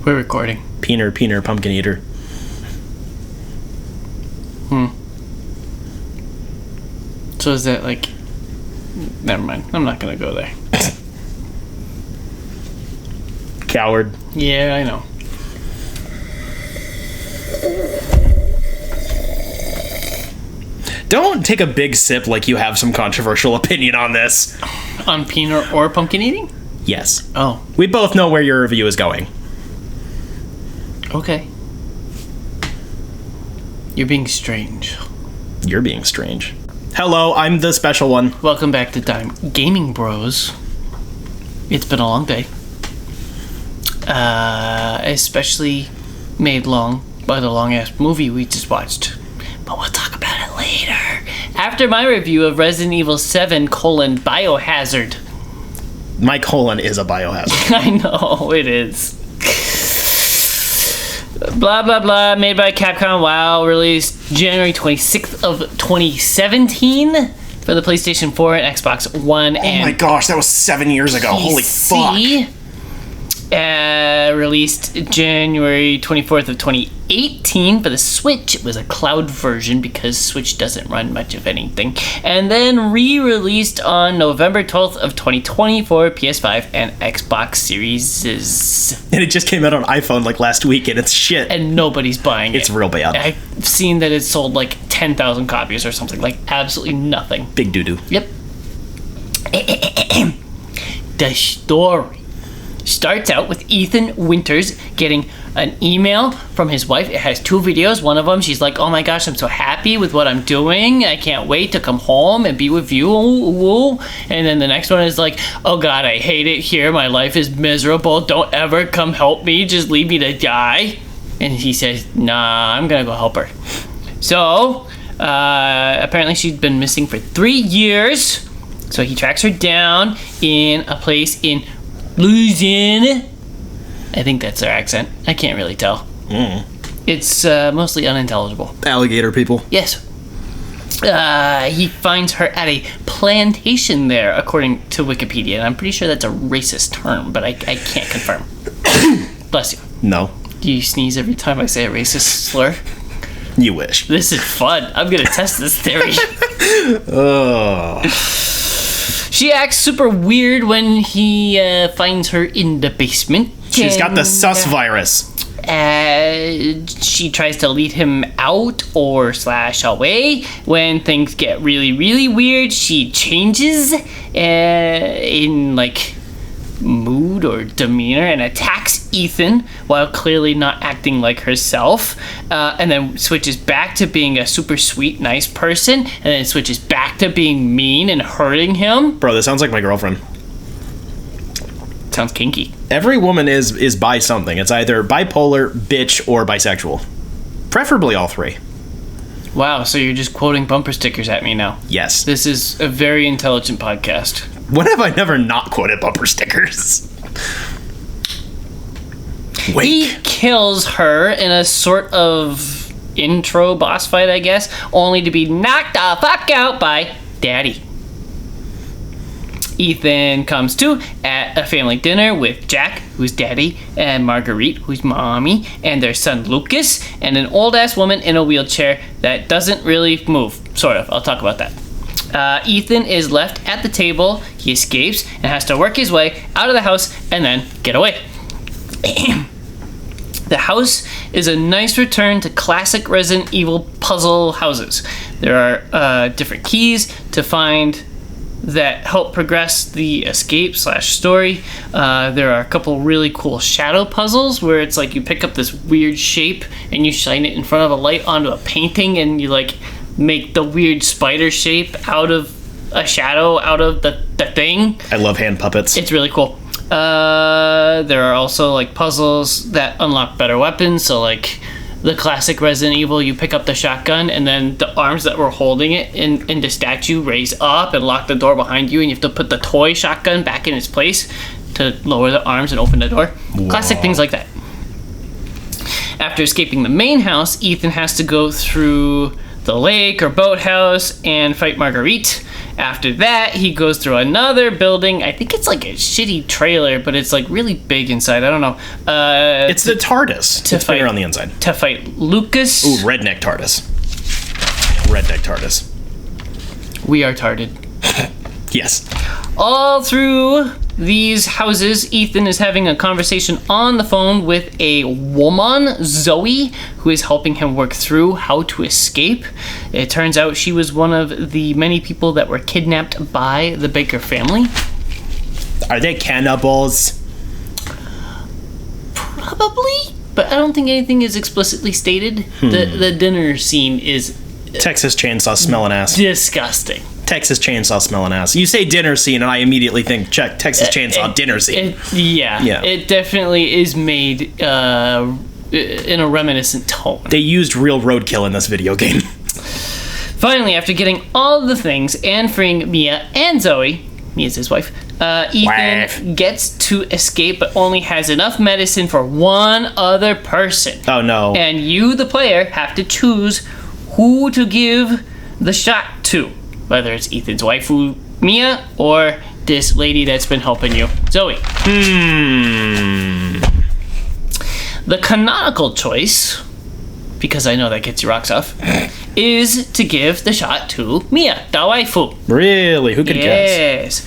We're recording. Peener, pumpkin eater. So is that like... Never mind. I'm not going to go there. Coward. Yeah, I know. Don't take a big sip like you have some controversial opinion on this. On peanut or pumpkin eating? Yes. Oh. We both know where your review is going. Okay. You're being strange. You're being strange. Hello, I'm the special one. Welcome back to Gaming Bros. It's been a long day. Especially made long by the long-ass movie we just watched. But we'll talk about it later. After my review of Resident Evil 7, Biohazard. My colon is a biohazard. I know, it is. Blah, blah, blah. Made by Capcom. WoW. Released January 26th of 2017 for the PlayStation 4 and Xbox One. Oh my gosh, that was 7 years ago. Holy fuck. Released January 24th of 2018 for the Switch. It was a cloud version because Switch doesn't run much of anything. And then re-released on November 12th of 2020 for PS5 and Xbox Series. And it just came out on iPhone like last week and it's shit. And nobody's buying it. It's real bad. I've seen that it sold like 10,000 copies or something. Like absolutely nothing. Big doo-doo. Yep. The story starts out with Ethan Winters getting an email from his wife. It has two videos. One of them, she's like, oh my gosh, I'm so happy with what I'm doing. I can't wait to come home and be with you. Ooh. And then the next one is like, oh God, I hate it here. My life is miserable. Don't ever come help me. Just leave me to die. And he says, nah, I'm going to go help her. So, apparently she's been missing for 3 years. So he tracks her down in a place in Louisiana. I think that's their accent. I can't really tell. It's mostly unintelligible. Alligator people. Yes. He finds her at a plantation there, according to Wikipedia. And I'm pretty sure that's a racist term, but I can't confirm. Bless you. No. Do you sneeze every time I say a racist slur? You wish. This is fun. I'm going to test this theory. Oh. She acts super weird when he finds her in the basement. She's got the sus virus. She tries to lead him out or / away. When things get really, really weird, she changes in like mood or demeanor and attacks Ethan while clearly not acting like herself, and then switches back to being a super sweet, nice person, and then switches back to being mean and hurting him. Bro, that sounds like my girlfriend. Sounds kinky. Every woman is bi something. It's either bipolar, bitch, or bisexual. Preferably all three. Wow, so you're just quoting bumper stickers at me now. Yes. This is a very intelligent podcast. When have I never not quoted bumper stickers? Wait. He kills her in a sort of intro boss fight, I guess, only to be knocked the fuck out by Daddy. Ethan comes to at a family dinner with Jack, who's Daddy, and Marguerite, who's Mommy, and their son Lucas, and an old-ass woman in a wheelchair that doesn't really move. Sort of. I'll talk about that. Ethan is left at the table. He escapes and has to work his way out of the house and then get away. The house is a nice return to classic Resident Evil puzzle houses. There are different keys to find that help progress the escape / story. There are a couple really cool shadow puzzles where it's like you pick up this weird shape and you shine it in front of a light onto a painting and you like make the weird spider shape out of a shadow out of the thing. I love hand puppets. It's really cool. There are also like puzzles that unlock better weapons. So like the classic Resident Evil, you pick up the shotgun and then the arms that were holding it in the statue raise up and lock the door behind you, and you have to put the toy shotgun back in its place to lower the arms and open the door. Whoa. Classic things like that. After escaping the main house, Ethan has to go through the lake or boathouse and fight Marguerite. After that, he goes through another building. I think it's like a shitty trailer, but it's like really big inside. I don't know. It's the TARDIS. It's bigger on the inside. To fight Lucas. Ooh, redneck TARDIS. Redneck TARDIS. We are tarded. Yes. All through these houses, Ethan is having a conversation on the phone with a woman, Zoe, who is helping him work through how to escape. It turns out she was one of the many people that were kidnapped by the Baker family. Are they cannibals? Probably, but I don't think anything is explicitly stated. The dinner scene is Texas Chainsaw smelling ass. disgusting. Texas Chainsaw smelling ass. You say dinner scene, and I immediately think, check, Texas Chainsaw dinner scene. Yeah. It definitely is made in a reminiscent tone. They used real roadkill in this video game. Finally, after getting all the things and freeing Mia and Zoe, Mia's his wife, Ethan gets to escape, but only has enough medicine for one other person. Oh, no. And you, the player, have to choose who to give the shot to. Whether it's Ethan's waifu, Mia, or this lady that's been helping you, Zoe. The canonical choice, because I know that gets your rocks off, is to give the shot to Mia, the waifu. Really? Who could guess? Yes.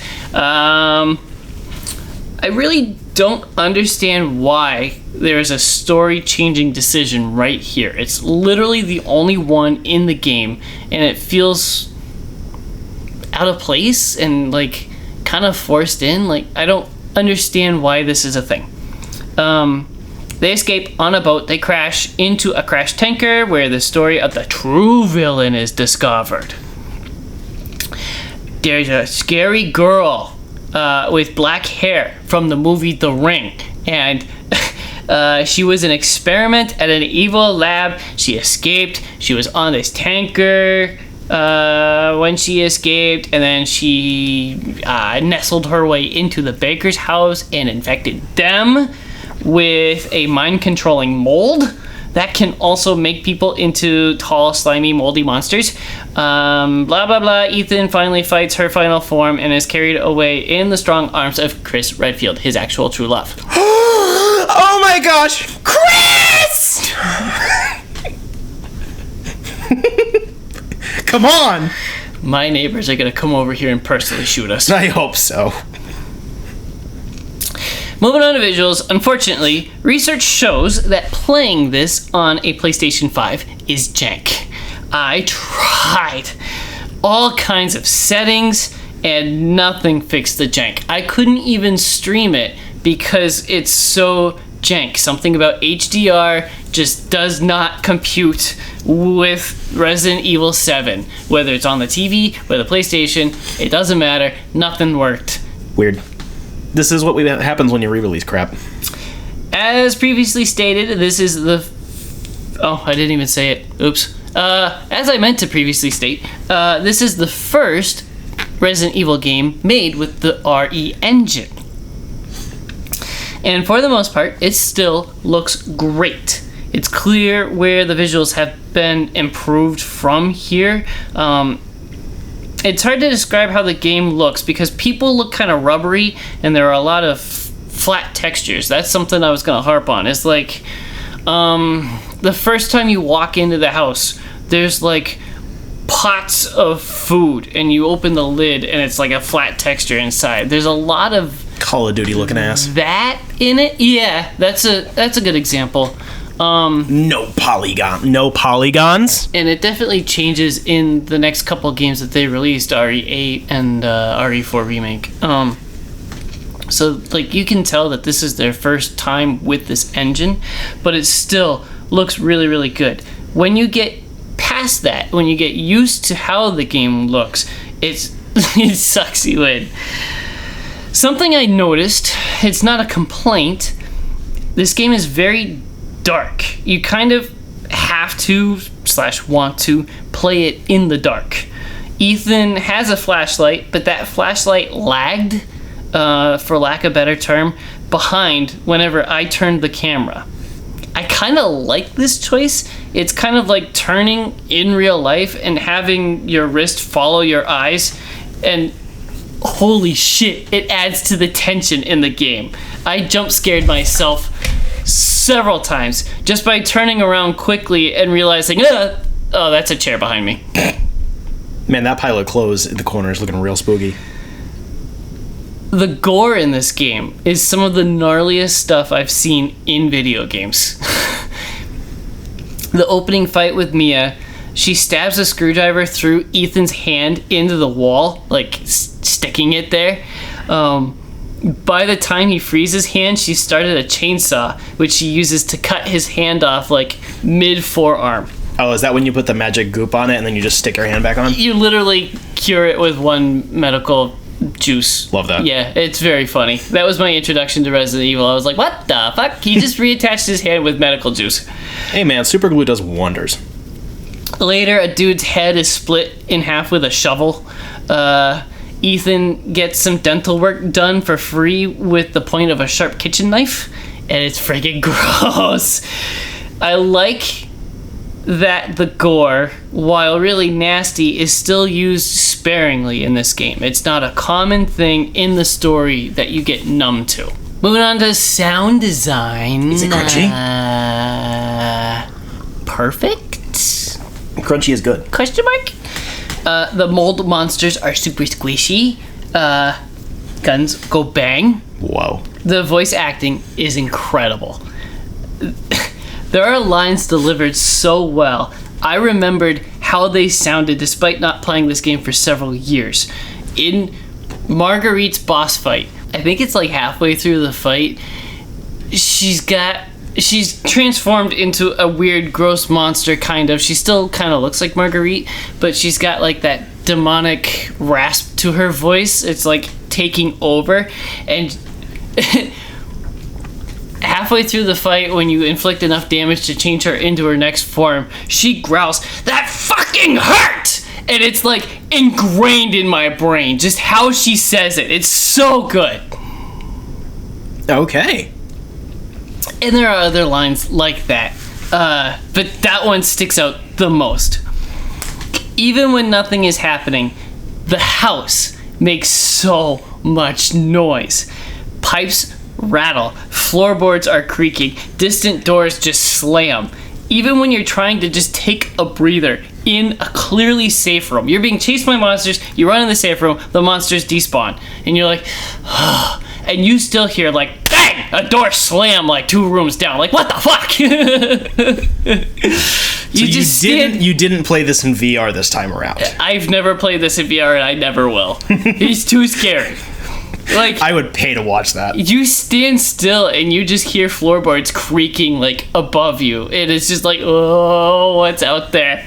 I really don't understand why there is a story-changing decision right here. It's literally the only one in the game, and it feels out of place and like kind of forced in. Like, I don't understand why this is a thing. They escape on a boat. They crash into a crash tanker where the story of the true villain is discovered. There's a scary girl with black hair from the movie The Ring, and she was an experiment at an evil lab. She escaped. She was on this tanker when she escaped, and then she nestled her way into the baker's house and infected them with a mind-controlling mold that can also make people into tall, slimy, moldy monsters. Blah, blah, blah. Ethan finally fights her final form and is carried away in the strong arms of Chris Redfield, his actual true love. Oh my gosh! Chris! Come on! My neighbors are gonna come over here and personally shoot us. I hope so. Moving on to visuals, unfortunately, research shows that playing this on a PlayStation 5 is jank. I tried all kinds of settings and nothing fixed the jank. I couldn't even stream it because it's so jank. Something about HDR just does not compute with Resident Evil 7. Whether it's on the TV or the PlayStation, it doesn't matter. Nothing worked. Weird. This is what happens when you re-release crap. As previously stated, this is the... Oh, I didn't even say it. Oops. As I meant to previously state, this is the first Resident Evil game made with the RE engine. And for the most part, it still looks great. It's clear where the visuals have been improved from here. It's hard to describe how the game looks because people look kind of rubbery and there are a lot of flat textures. That's something I was going to harp on. It's like the first time you walk into the house, there's like pots of food and you open the lid and it's like a flat texture inside. There's a lot of Call of Duty looking ass. That in it? Yeah, that's a good example. No polygons. And it definitely changes in the next couple games that they released, RE8 and RE4 Remake. So like you can tell that this is their first time with this engine, but it still looks really, really good. When you get past that, when you get used to how the game looks, it sucks you in. Something I noticed, it's not a complaint, this game is very dark. You kind of have to / want to play it in the dark. Ethan has a flashlight, but that flashlight lagged, for lack of a better term, behind whenever I turned the camera. I kind of like this choice. It's kind of like turning in real life and having your wrist follow your eyes, and holy shit, it adds to the tension in the game. I jump scared myself several times just by turning around quickly and realizing, oh, that's a chair behind me. Man, that pile of clothes in the corner is looking real spooky. The gore in this game is some of the gnarliest stuff I've seen in video games. The opening fight with Mia, she stabs a screwdriver through Ethan's hand into the wall, like sticking it there. By the time he frees his hand, she started a chainsaw, which she uses to cut his hand off, like mid-forearm. Oh, is that when you put the magic goop on it and then you just stick your hand back on? You literally cure it with one medical juice. Love that. Yeah, it's very funny. That was my introduction to Resident Evil. I was like, what the fuck? He just reattached his hand with medical juice. Hey man, super glue does wonders. Later, a dude's head is split in half with a shovel. Ethan gets some dental work done for free with the point of a sharp kitchen knife, and it's freaking gross. I like that the gore, while really nasty, is still used sparingly in this game. It's not a common thing in the story that you get numb to. Moving on to sound design. Is it crunchy? Perfect? Crunchy is good. Question mark? The mold monsters are super squishy. Guns go bang. Whoa. The voice acting is incredible. There are lines delivered so well. I remembered how they sounded despite not playing this game for several years. In Marguerite's boss fight, I think it's like halfway through the fight, she's transformed into a weird, gross monster, kind of. She still kind of looks like Marguerite, but she's got like that demonic rasp to her voice. It's like taking over, and halfway through the fight, when you inflict enough damage to change her into her next form, she growls, "That fucking hurt!" And it's like ingrained in my brain, just how she says it. It's so good. Okay. And there are other lines like that, but that one sticks out the most. Even when nothing is happening, the house makes so much noise. Pipes rattle, floorboards are creaking, distant doors just slam. Even when you're trying to just take a breather in a clearly safe room, you're being chased by monsters, you run in the safe room, the monsters despawn, and you're like, and you still hear like, bang, a door slam like 2 rooms down. Like, what the fuck? You didn't play this in VR this time around. I've never played this in VR, and I never will. He's too scary. Like, I would pay to watch that. You stand still and you just hear floorboards creaking like above you, and it's just like, oh, what's out there?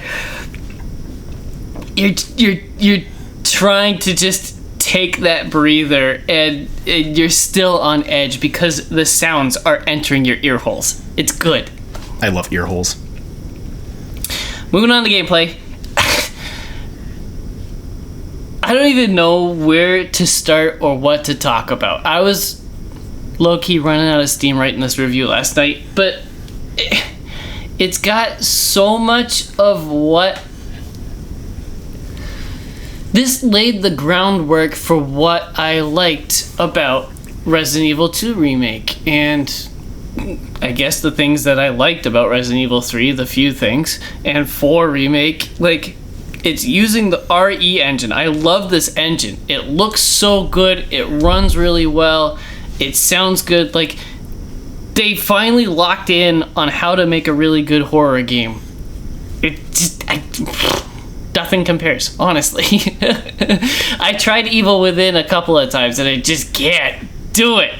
You're trying to just take that breather, and you're still on edge because the sounds are entering your ear holes. It's good. I love ear holes. Moving on to gameplay. I don't even know where to start or what to talk about. I was low-key running out of steam writing this review last night, but it's got so much of what... This laid the groundwork for what I liked about Resident Evil 2 Remake, and I guess the things that I liked about Resident Evil 3, the few things, and 4 Remake, like... It's using the RE engine. I love this engine. It looks so good. It runs really well. It sounds good. Like, they finally locked in on how to make a really good horror game. It just... nothing compares, honestly. I tried Evil Within a couple of times, and I just can't do it.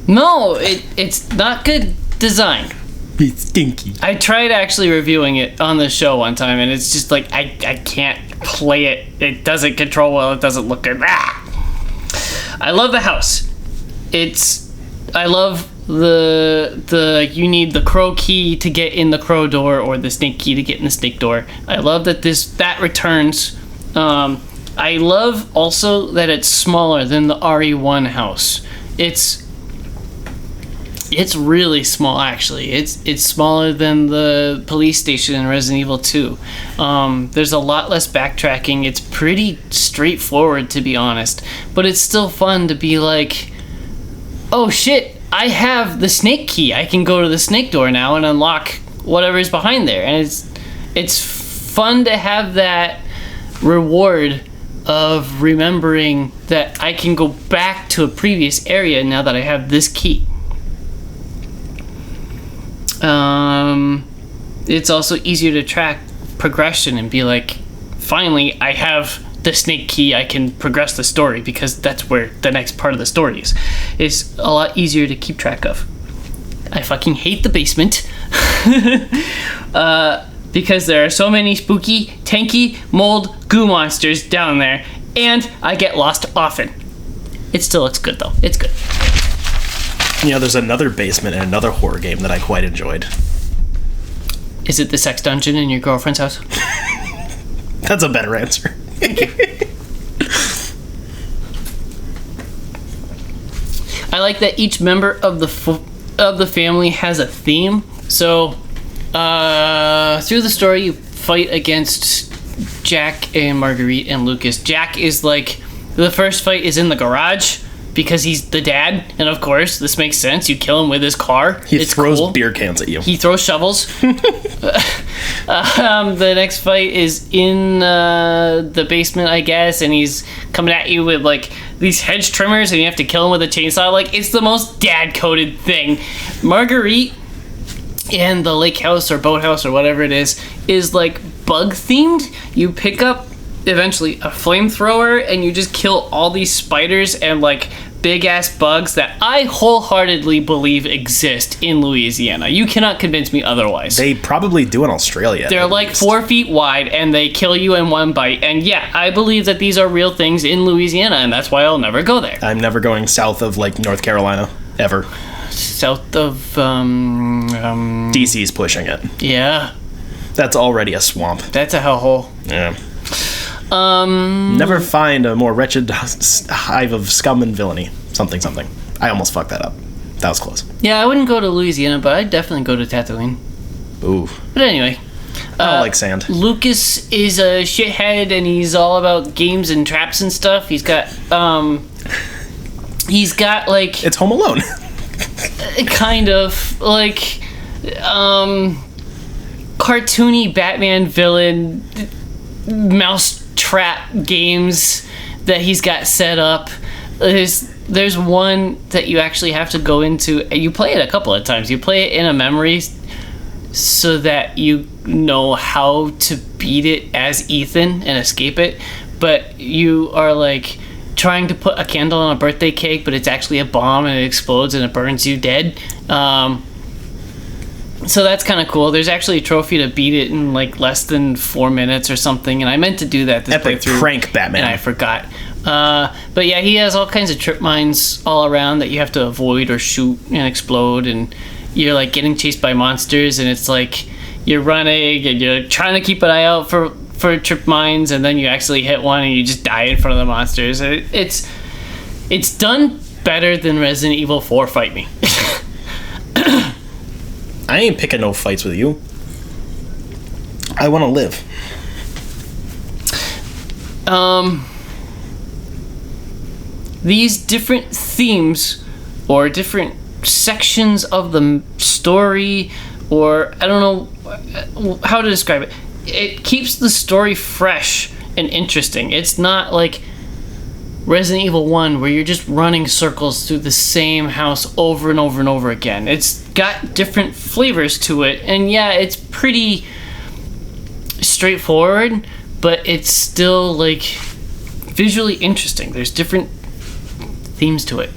No, it's not good design. It's stinky. I tried actually reviewing it on the show one time, and it's just like, I can't play it. It doesn't control well. It doesn't look good. I love the house. I love the you need the crow key to get in the crow door, or the snake key to get in the snake door. I love that that returns. I love also that it's smaller than the RE1 house. It's really small, actually. It's smaller than the police station in Resident Evil 2. There's a lot less backtracking. It's pretty straightforward, to be honest. But it's still fun to be like, oh shit, I have the snake key. I can go to the snake door now and unlock whatever's behind there. And it's fun to have that reward of remembering that I can go back to a previous area now that I have this key. It's also easier to track progression and be like, finally, I have the snake key. I can progress the story because that's where the next part of the story is. It's a lot easier to keep track of. I fucking hate the basement because there are so many spooky, tanky, mold, goo monsters down there, and I get lost often. It still looks good though. It's good. You know, there's another basement in another horror game that I quite enjoyed. Is it the sex dungeon in your girlfriend's house? That's a better answer. I like that each member of the family has a theme. So, through the story, you fight against Jack and Marguerite and Lucas. Jack is like, the first fight is in the garage because he's the dad, and of course, this makes sense. You kill him with his car. He throws beer cans at you. He throws shovels. The next fight is in the basement, I guess, and he's coming at you with like these hedge trimmers, and you have to kill him with a chainsaw. Like, it's the most dad-coded thing. Marguerite and the lake house or boathouse or whatever it is like bug themed. You pick up eventually a flamethrower and you just kill all these spiders and like big ass bugs that I wholeheartedly believe exist in Louisiana. You cannot convince me otherwise. They probably do in Australia. They're like least 4 feet wide and they kill you in one bite. And yeah, I believe that these are real things in Louisiana, and that's why I'll never go there. I'm never going south of like North Carolina ever. South of DC's pushing it. Yeah. That's already a swamp. That's a hellhole. Yeah. Never find a more wretched hive of scum and villainy. Something. I almost fucked that up. That was close. Yeah, I wouldn't go to Louisiana, but I'd definitely go to Tatooine. Ooh. But anyway. I don't like sand. Lucas is a shithead, and he's all about games and traps and stuff. He's got like... It's Home Alone. Kind of. Like, cartoony Batman villain mousetrap games that he's got set up. There's one that you actually have to go into, and you play it a couple of times. You play it in a memory so that you know how to beat it as Ethan and escape it, but you are like trying to put a candle on a birthday cake, but it's actually a bomb and it explodes and it burns you dead. So that's kind of cool. There's actually a trophy to beat it in like less than 4 minutes or something, and I meant to do that this Epic playthrough, prank Batman. and I forgot. But yeah, he has all kinds of trip mines all around that you have to avoid or shoot and explode, and you're like getting chased by monsters, and it's like you're running and you're trying to keep an eye out for trip mines, and then you actually hit one and you just die in front of the monsters. It's done better than Resident Evil 4 Fight Me. I ain't picking no fights with you. I want to live. These different themes or different sections of the story, or I don't know how to describe it, it keeps the story fresh and interesting. It's not like Resident Evil 1 where you're just running circles through the same house over and over and over again. It's got different flavors to it, and yeah, it's pretty straightforward, but it's still like visually interesting. There's different themes to it.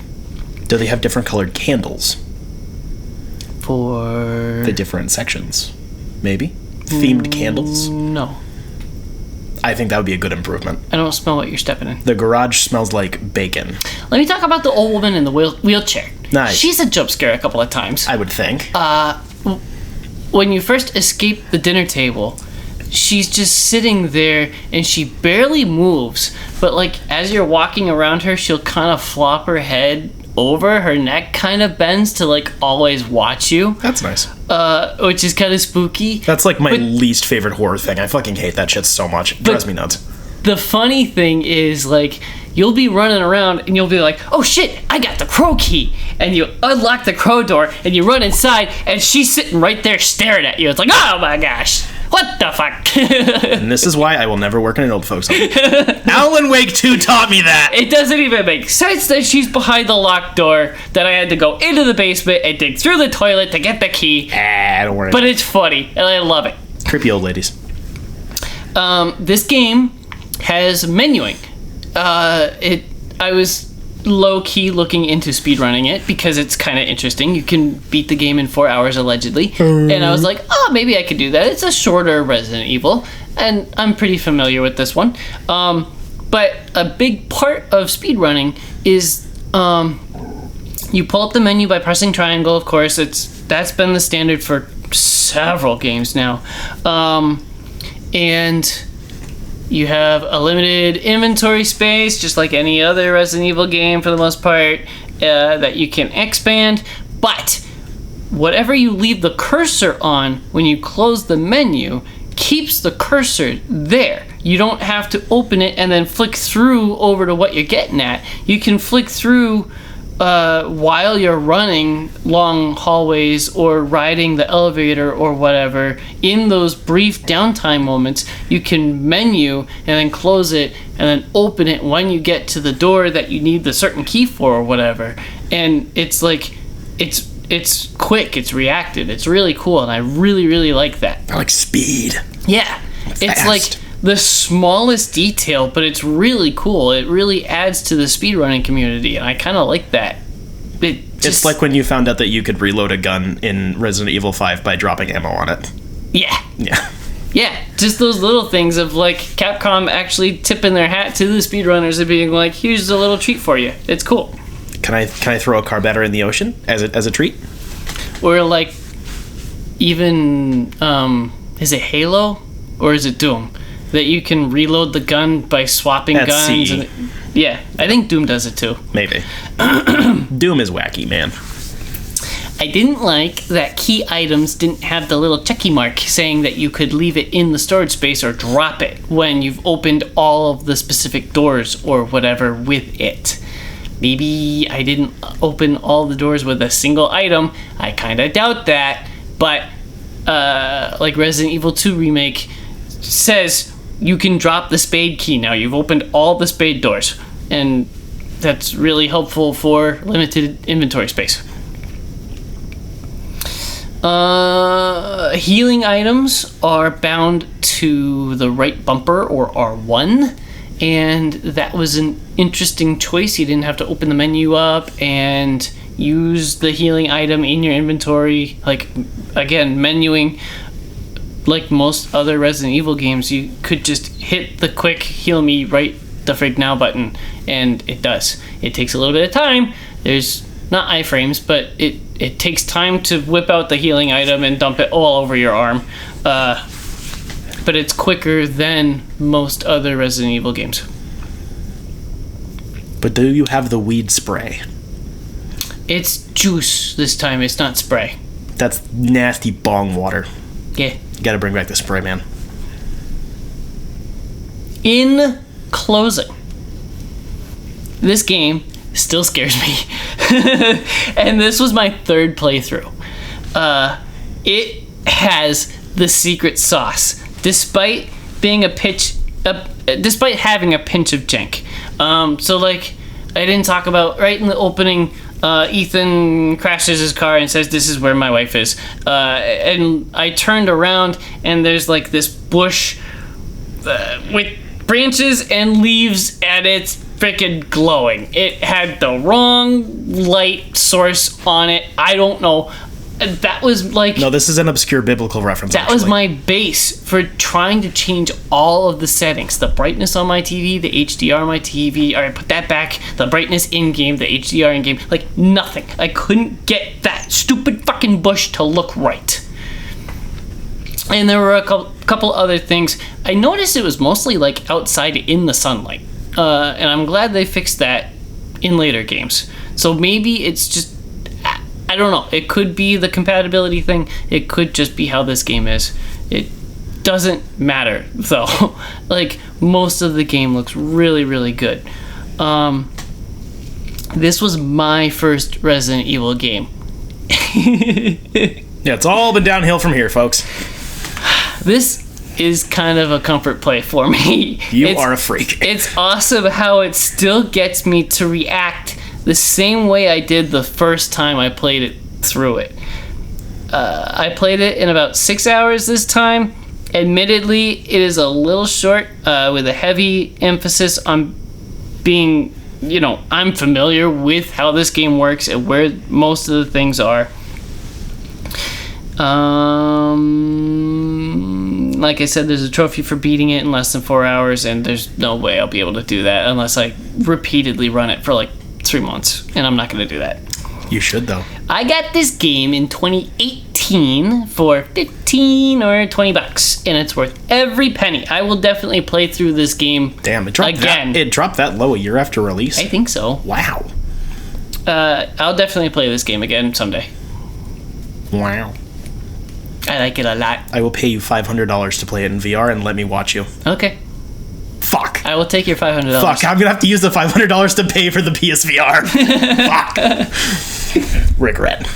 Do they have different colored candles For the different sections? Maybe themed candles. No, I think that would be a good improvement. I don't smell what you're stepping in. The garage smells like bacon. Let me talk about the old woman in the wheelchair. Nice. She's a jump scare a couple of times. I would think. When you first escape the dinner table, she's just sitting there and she barely moves, but like as you're walking around her, she'll kind of flop her head over, her neck kind of bends to like always watch you. That's nice. Which is kind of spooky. That's like my least favorite horror thing. I fucking hate that shit so much. It drives me nuts. The funny thing is, like, you'll be running around and you'll be like, oh shit, I got the crow key. And you unlock the crow door and you run inside and she's sitting right there staring at you. It's like, oh my gosh, what the fuck? And this is why I will never work in an old folks home. Alan Wake 2 taught me that. It doesn't even make sense that she's behind the locked door, that I had to go into the basement and dig through the toilet to get the key. Don't worry. But it's funny and I love it. Creepy old ladies. This game has menuing. I was low-key looking into speedrunning it because it's kind of interesting. You can beat the game in 4 hours, allegedly. And I was like, oh, maybe I could do that. It's a shorter Resident Evil, and I'm pretty familiar with this one. But a big part of speedrunning is you pull up the menu by pressing triangle, of course. That's been the standard for several games now. And you have a limited inventory space, just like any other Resident Evil game for the most part, that you can expand. But whatever you leave the cursor on when you close the menu keeps the cursor there. You don't have to open it and then flick through over to what you're getting at. You can flick through while you're running long hallways or riding the elevator or whatever. In those brief downtime moments, you can menu and then close it and then open it when you get to the door that you need the certain key for or whatever. And it's like, it's quick, it's reactive, it's really cool, and I really, really like that. I like speed. Yeah, it's like the smallest detail, but it's really cool. It really adds to the speedrunning community, and I kind of like that. It's like when you found out that you could reload a gun in Resident Evil 5 by dropping ammo on it. Yeah. Yeah. Yeah, just those little things of like Capcom actually tipping their hat to the speedrunners and being like, here's a little treat for you. It's cool. Can I throw a car battery in the ocean as a treat? Or like even is it Halo or is it Doom? That you can reload the gun by swapping guns. And, yeah, I think Doom does it too. Maybe. Doom is wacky, man. I didn't like that key items didn't have the little checky mark saying that you could leave it in the storage space or drop it when you've opened all of the specific doors or whatever with it. Maybe I didn't open all the doors with a single item. I kind of doubt that. But like Resident Evil 2 Remake says, you can drop the spade key now. You've opened all the spade doors. And that's really helpful for limited inventory space. Healing items are bound to the right bumper or R1. And that was an interesting choice. You didn't have to open the menu up and use the healing item in your inventory. Like, again, menuing, like most other Resident Evil games, you could just hit the quick heal me right the frig now button, and it does. It takes a little bit of time. There's not iframes, but it takes time to whip out the healing item and dump it all over your arm. But it's quicker than most other Resident Evil games. But do you have the weed spray? It's juice this time, it's not spray. That's nasty bong water. Yeah. You gotta bring back the spray, man. In closing, this game still scares me. And this was my third playthrough. It has the secret sauce. Despite having a pinch of jank. So like, I didn't talk about, right in the opening, Ethan crashes his car and says, this is where my wife is. And I turned around and there's like this bush with branches and leaves, and it's freaking glowing. It had the wrong light source on it. I don't know. That was like... No, this is an obscure biblical reference, That was my base for trying to change all of the settings. The brightness on my TV, the HDR on my TV. Alright, put that back. The brightness in-game, the HDR in-game. Like, nothing. I couldn't get that stupid fucking bush to look right. And there were a couple other things. I noticed it was mostly, like, outside in the sunlight. And I'm glad they fixed that in later games. So maybe it's just, I don't know. It could be the compatibility thing. It could just be how this game is. It doesn't matter, though. Like, most of the game looks really, really good. This was my first Resident Evil game. Yeah, it's all been downhill from here, folks. This is kind of a comfort play for me. You are a freak. It's awesome how it still gets me to react the same way I did the first time I played it through it. I played it in about 6 hours this time. Admittedly, it is a little short, with a heavy emphasis on being, I'm familiar with how this game works and where most of the things are. Like I said, there's a trophy for beating it in less than 4 hours, and there's no way I'll be able to do that unless I repeatedly run it for like 3 months, and I'm not going to do that. You should, though. I got this game in 2018 for $15 or $20, and it's worth every penny. I will definitely play through this game. Damn, it dropped again. It dropped that low a year after release? I think so. Wow. I'll definitely play this game again someday. Wow. I like it a lot. I will pay you $500 to play it in VR and let me watch you. Okay. Fuck. I will take your $500. Fuck, I'm gonna have to use the $500 to pay for the PSVR. Fuck. Regret.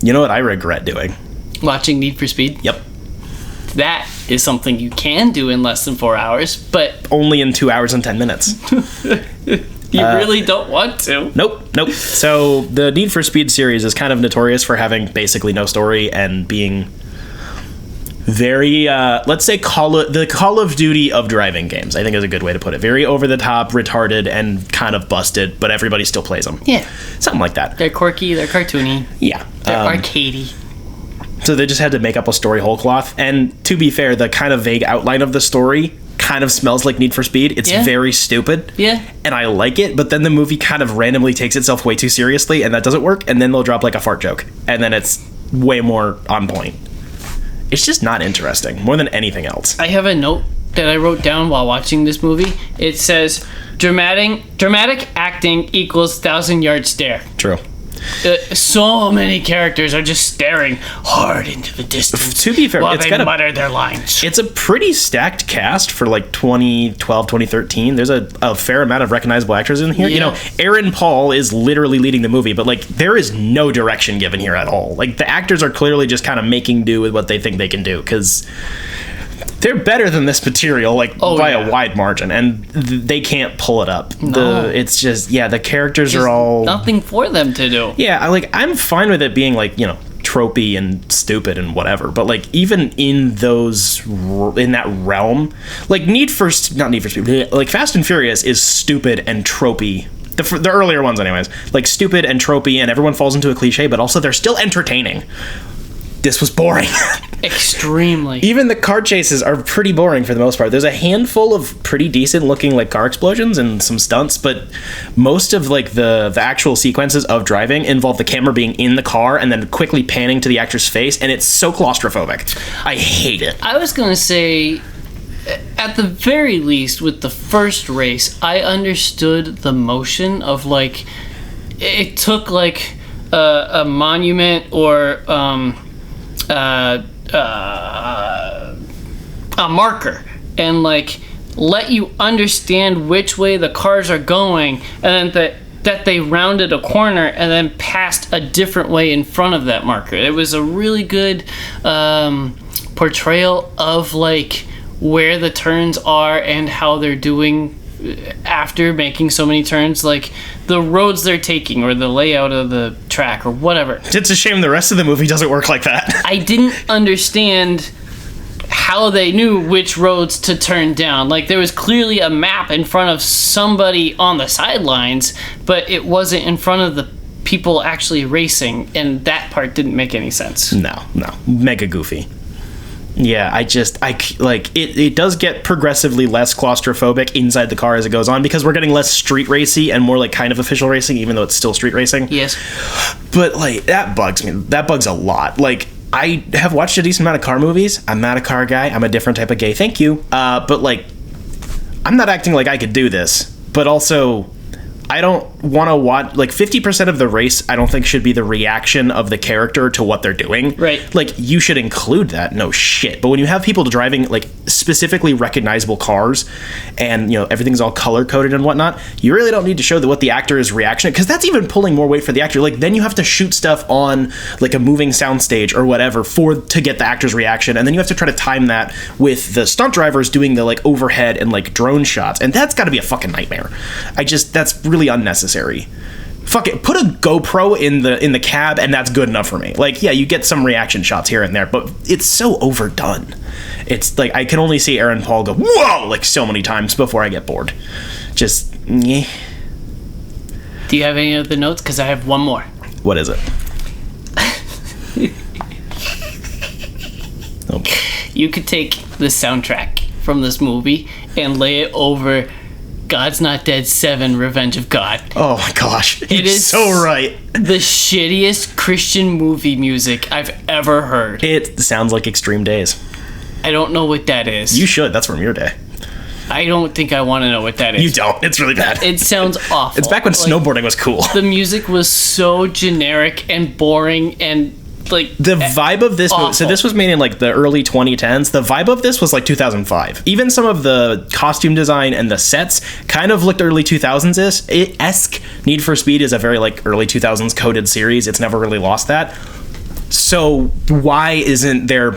You know what I regret doing? Watching Need for Speed? Yep. That is something you can do in less than 4 hours, but... Only in 2 hours and 10 minutes. You really don't want to. Nope. So the Need for Speed series is kind of notorious for having basically no story and being very, let's say, the Call of Duty of driving games, I think is a good way to put it. Very over-the-top, retarded, and kind of busted, but everybody still plays them. Yeah. Something like that. They're quirky, they're cartoony. Yeah. They're arcadey. So they just had to make up a story whole cloth. And to be fair, the kind of vague outline of the story kind of smells like Need for Speed. It's very stupid. Yeah. And I like it, but then the movie kind of randomly takes itself way too seriously, and that doesn't work, and then they'll drop like a fart joke. And then it's way more on point. It's just not interesting, more than anything else. I have a note that I wrote down while watching this movie. It says, dramatic acting equals 1,000-yard stare. True. So many characters are just staring hard into the distance. To be fair, while they mutter their lines. It's a pretty stacked cast for like 2012, 2013. There's a fair amount of recognizable actors in here. Yeah. Aaron Paul is literally leading the movie, but like there is no direction given here at all. Like the actors are clearly just kind of making do with what they think they can do, because they're better than this material, by a wide margin, and they can't pull it up. No. It's just, the characters are all... nothing for them to do. Yeah, I'm fine with it being, tropey and stupid and whatever, but, even in that realm, Fast and Furious is stupid and tropey. The earlier ones, anyways. Stupid and tropey, and everyone falls into a cliche, but also they're still entertaining. This was boring. Extremely. Even the car chases are pretty boring for the most part. There's a handful of pretty decent looking car explosions and some stunts, but most of the actual sequences of driving involve the camera being in the car and then quickly panning to the actor's face, and it's so claustrophobic. I hate it. I was gonna say, at the very least, with the first race, I understood the motion of it took a monument or a marker and let you understand which way the cars are going, and then that they rounded a corner and then passed a different way in front of that marker. It was a really good portrayal of where the turns are and how they're doing after making so many turns, the roads they're taking or the layout of the track or whatever. It's a shame the rest of the movie doesn't work like that. I didn't understand how they knew which roads to turn down. There was clearly a map in front of somebody on the sidelines, but it wasn't in front of the people actually racing, and that part didn't make any sense. No. Mega goofy. Yeah, it does get progressively less claustrophobic inside the car as it goes on, because we're getting less street racy and more kind of official racing, even though it's still street racing. Yes. But that bugs me. That bugs a lot. I have watched a decent amount of car movies. I'm not a car guy. I'm a different type of gay. Thank you. But I'm not acting like I could do this. But also, I don't want to watch, like, 50% of the race, I don't think should be the reaction of the character to what they're doing. Right. Like, you should include that, no shit. But when you have people driving, like, specifically recognizable cars and, you know, everything's all color-coded and whatnot, you really don't need to show what the actor's reaction, because that's even pulling more weight for the actor. Like, then you have to shoot stuff on, like, a moving soundstage or whatever to get the actor's reaction, and then you have to try to time that with the stunt drivers doing the, like, overhead and, like, drone shots, and that's got to be a fucking nightmare. That's really unnecessary. Fuck it, put a GoPro in the cab and that's good enough for me. Like, yeah, you get some reaction shots here and there, but it's so overdone. It's like I can only see Aaron Paul go whoa like so many times before I get bored. Just yeah. Do you have any other notes? Because I have one more. What is it? Oh. You could take the soundtrack from this movie and lay it over God's Not Dead 7 Revenge of God. Oh my gosh. It is so right. The shittiest Christian movie music I've ever heard. It sounds like Extreme Days. I don't know what that is. You should. That's from your day. I don't think I want to know what that is. You don't. It's really bad. It sounds awful. It's back when snowboarding was cool. The music was so generic and boring and like the vibe of this movie, so this was made in like the early 2010s. The vibe of this was like 2005. Even some of the costume design and the sets kind of looked early 2000s-esque. Need for Speed is a very like early 2000s coded series. It's never really lost that. So why isn't there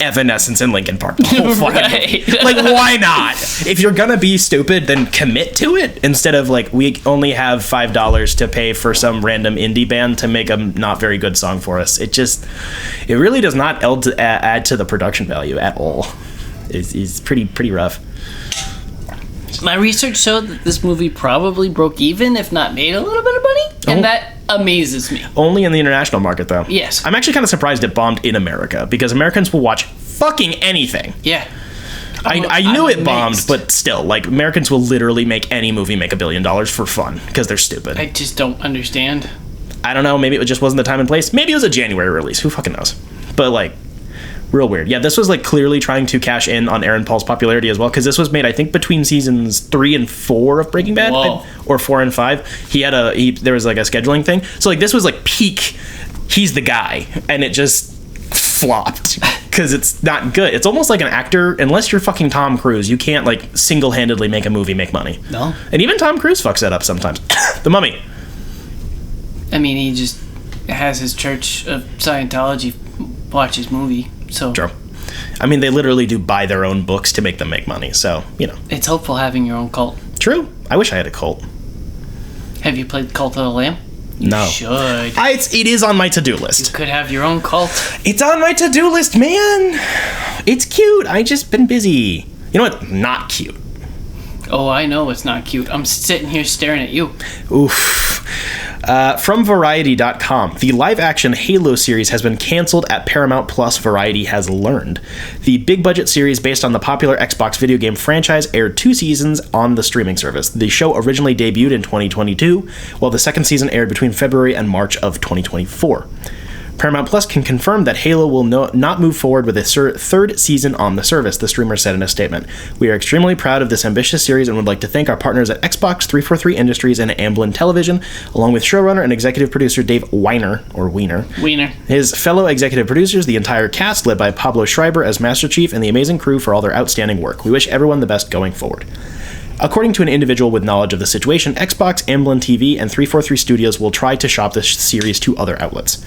Evanescence in Linkin Park the whole fucking right. Like, why not? If you're gonna be stupid, then commit to it instead of like we only have $5 to pay for some random indie band to make a not very good song for us. It really does not add to the production value at all. It's pretty rough. My research showed that this movie probably broke even, if not made a little bit of money, and that amazes me. Only in the international market, though. Yes. I'm actually kind of surprised it bombed in America, because Americans will watch fucking anything. Yeah. I knew it bombed, but still, like, Americans will literally make any movie make $1 billion for fun, because they're stupid. I just don't understand. I don't know, maybe it just wasn't the time and place. Maybe it was a January release, who fucking knows? But, like, real weird. Yeah, this was like clearly trying to cash in on Aaron Paul's popularity as well, because this was made, I think, between seasons 3 and 4 of Breaking Bad. Whoa. Or 4 and 5. There was like a scheduling thing. So like this was like peak, he's the guy, and it just flopped because it's not good. It's almost like an actor, unless you're fucking Tom Cruise, you can't like single-handedly make a movie make money. No. And even Tom Cruise fucks that up sometimes. The Mummy. I mean, he just has his Church of Scientology watch his movie. So True. I mean, they literally do buy their own books to make them make money, so, you know. It's helpful having your own cult. True. I wish I had a cult. Have you played Cult of the Lamb? No. You should. It is on my to-do list. You could have your own cult. It's on my to-do list, man. It's cute. I just been busy. You know what? Not cute. Oh, I know it's not cute. I'm sitting here staring at you. Oof. From Variety.com, the live-action Halo series has been canceled at Paramount Plus, Variety has learned. The big-budget series based on the popular Xbox video game franchise aired 2 seasons on the streaming service. The show originally debuted in 2022, while the second season aired between February and March of 2024. Paramount Plus can confirm that Halo will not move forward with a third season on the service, the streamer said in a statement. We are extremely proud of this ambitious series and would like to thank our partners at Xbox, 343 Industries, and Amblin Television, along with showrunner and executive producer Dave Wiener, his fellow executive producers, the entire cast, led by Pablo Schreiber as Master Chief, and the amazing crew for all their outstanding work. We wish everyone the best going forward. According to an individual with knowledge of the situation, Xbox, Amblin TV, and 343 Studios will try to shop this series to other outlets.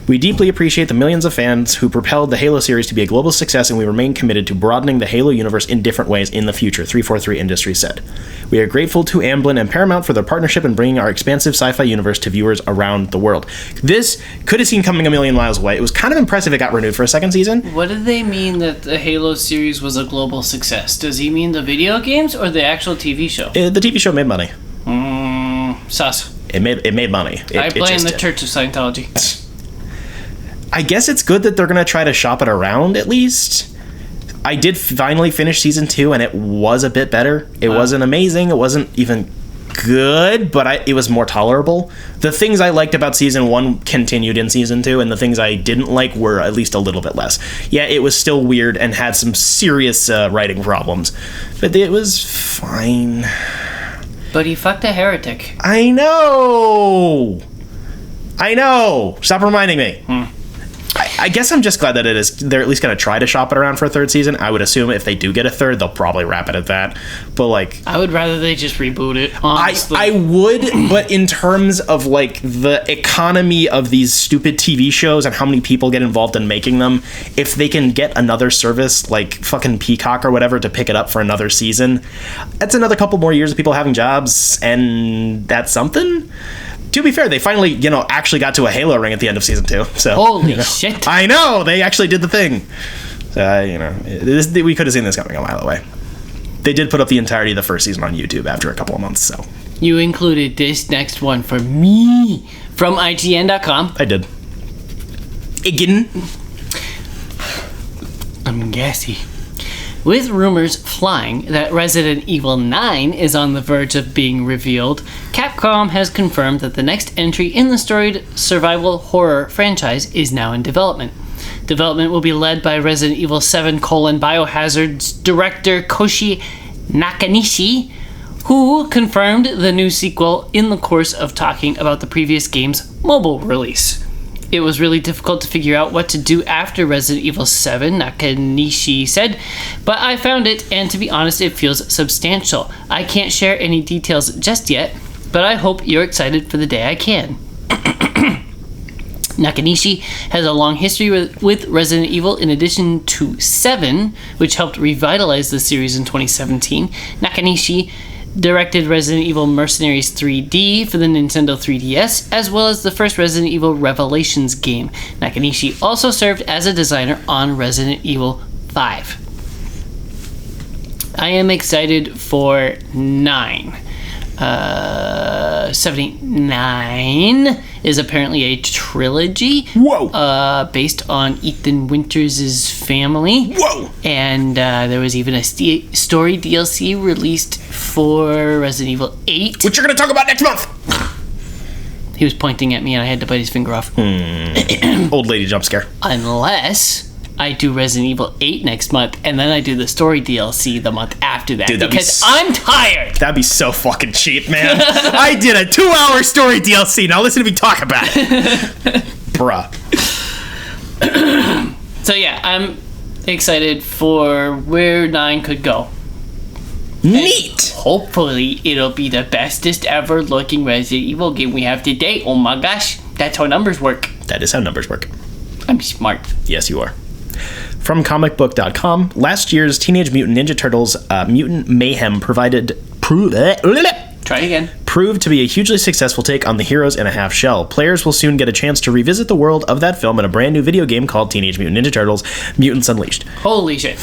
We deeply appreciate the millions of fans who propelled the Halo series to be a global success, and we remain committed to broadening the Halo universe in different ways in the future, 343 Industries said. We are grateful to Amblin and Paramount for their partnership in bringing our expansive sci-fi universe to viewers around the world. This could have seen coming a million miles away. It was kind of impressive it got renewed for a second season. What do they mean that the Halo series was a global success? Does he mean the video games or the actual TV show? The TV show made money. Sus. It made money. I play in the Church of Scientology. I guess it's good that they're going to try to shop it around, at least. I did finally finish season 2, and it was a bit better. It wasn't amazing. It wasn't even good, but it was more tolerable. The things I liked about season 1 continued in season 2, and the things I didn't like were at least a little bit less. Yeah, it was still weird and had some serious writing problems, but it was fine. But he fucked a heretic. I know. Stop reminding me. I guess I'm just glad that they're at least going to try to shop it around for a third season. I would assume if they do get a third, they'll probably wrap it at that. But, like... I would rather they just reboot it, honestly. I would, but in terms of, like, the economy of these stupid TV shows and how many people get involved in making them, if they can get another service, like fucking Peacock or whatever, to pick it up for another season, that's another couple more years of people having jobs, and that's something... To be fair, they finally, actually got to a Halo ring at the end of season 2. So holy shit! I know they actually did the thing. So we could have seen this coming a mile away. They did put up the entirety of the first season on YouTube after a couple of months. So you included this next one for me from IGN.com. I did. Again. I'm gassy. With rumors flying that Resident Evil 9 is on the verge of being revealed, Capcom has confirmed that the next entry in the storied survival horror franchise is now in development. Development will be led by Resident Evil 7: Biohazard's director Koshi Nakanishi, who confirmed the new sequel in the course of talking about the previous game's mobile release. It was really difficult to figure out what to do after Resident Evil 7, Nakanishi said, but I found it, and to be honest, it feels substantial. I can't share any details just yet, but I hope you're excited for the day I can. Nakanishi has a long history with Resident Evil in addition to 7, which helped revitalize the series in 2017. Nakanishi directed Resident Evil Mercenaries 3D for the Nintendo 3DS, as well as the first Resident Evil Revelations game. Nakanishi also served as a designer on Resident Evil 5. I am excited for 9. 79 is apparently a trilogy. Whoa! Based on Ethan Winters' family. Whoa! And there was even a story DLC released for Resident Evil 8. Which you're going to talk about next month! He was pointing at me and I had to bite his finger off. Old lady jump scare. Unless I do Resident Evil 8 next month, and then I do the story DLC the month after that. Dude, because I'm tired! That'd be so fucking cheap, man. I did a 2-hour story DLC. Now listen to me talk about it. Bruh. So yeah, I'm excited for where 9 could go. Neat! And hopefully, it'll be the bestest ever looking Resident Evil game we have today. Oh my gosh, that's how numbers work. That is how numbers work. I'm smart. Yes, you are. From comicbook.com, last year's Teenage Mutant Ninja Turtles Mutant Mayhem proved to be a hugely successful take on the Heroes in a Half Shell. Players will soon get a chance to revisit the world of that film in a brand new video game called Teenage Mutant Ninja Turtles Mutants Unleashed. Holy shit.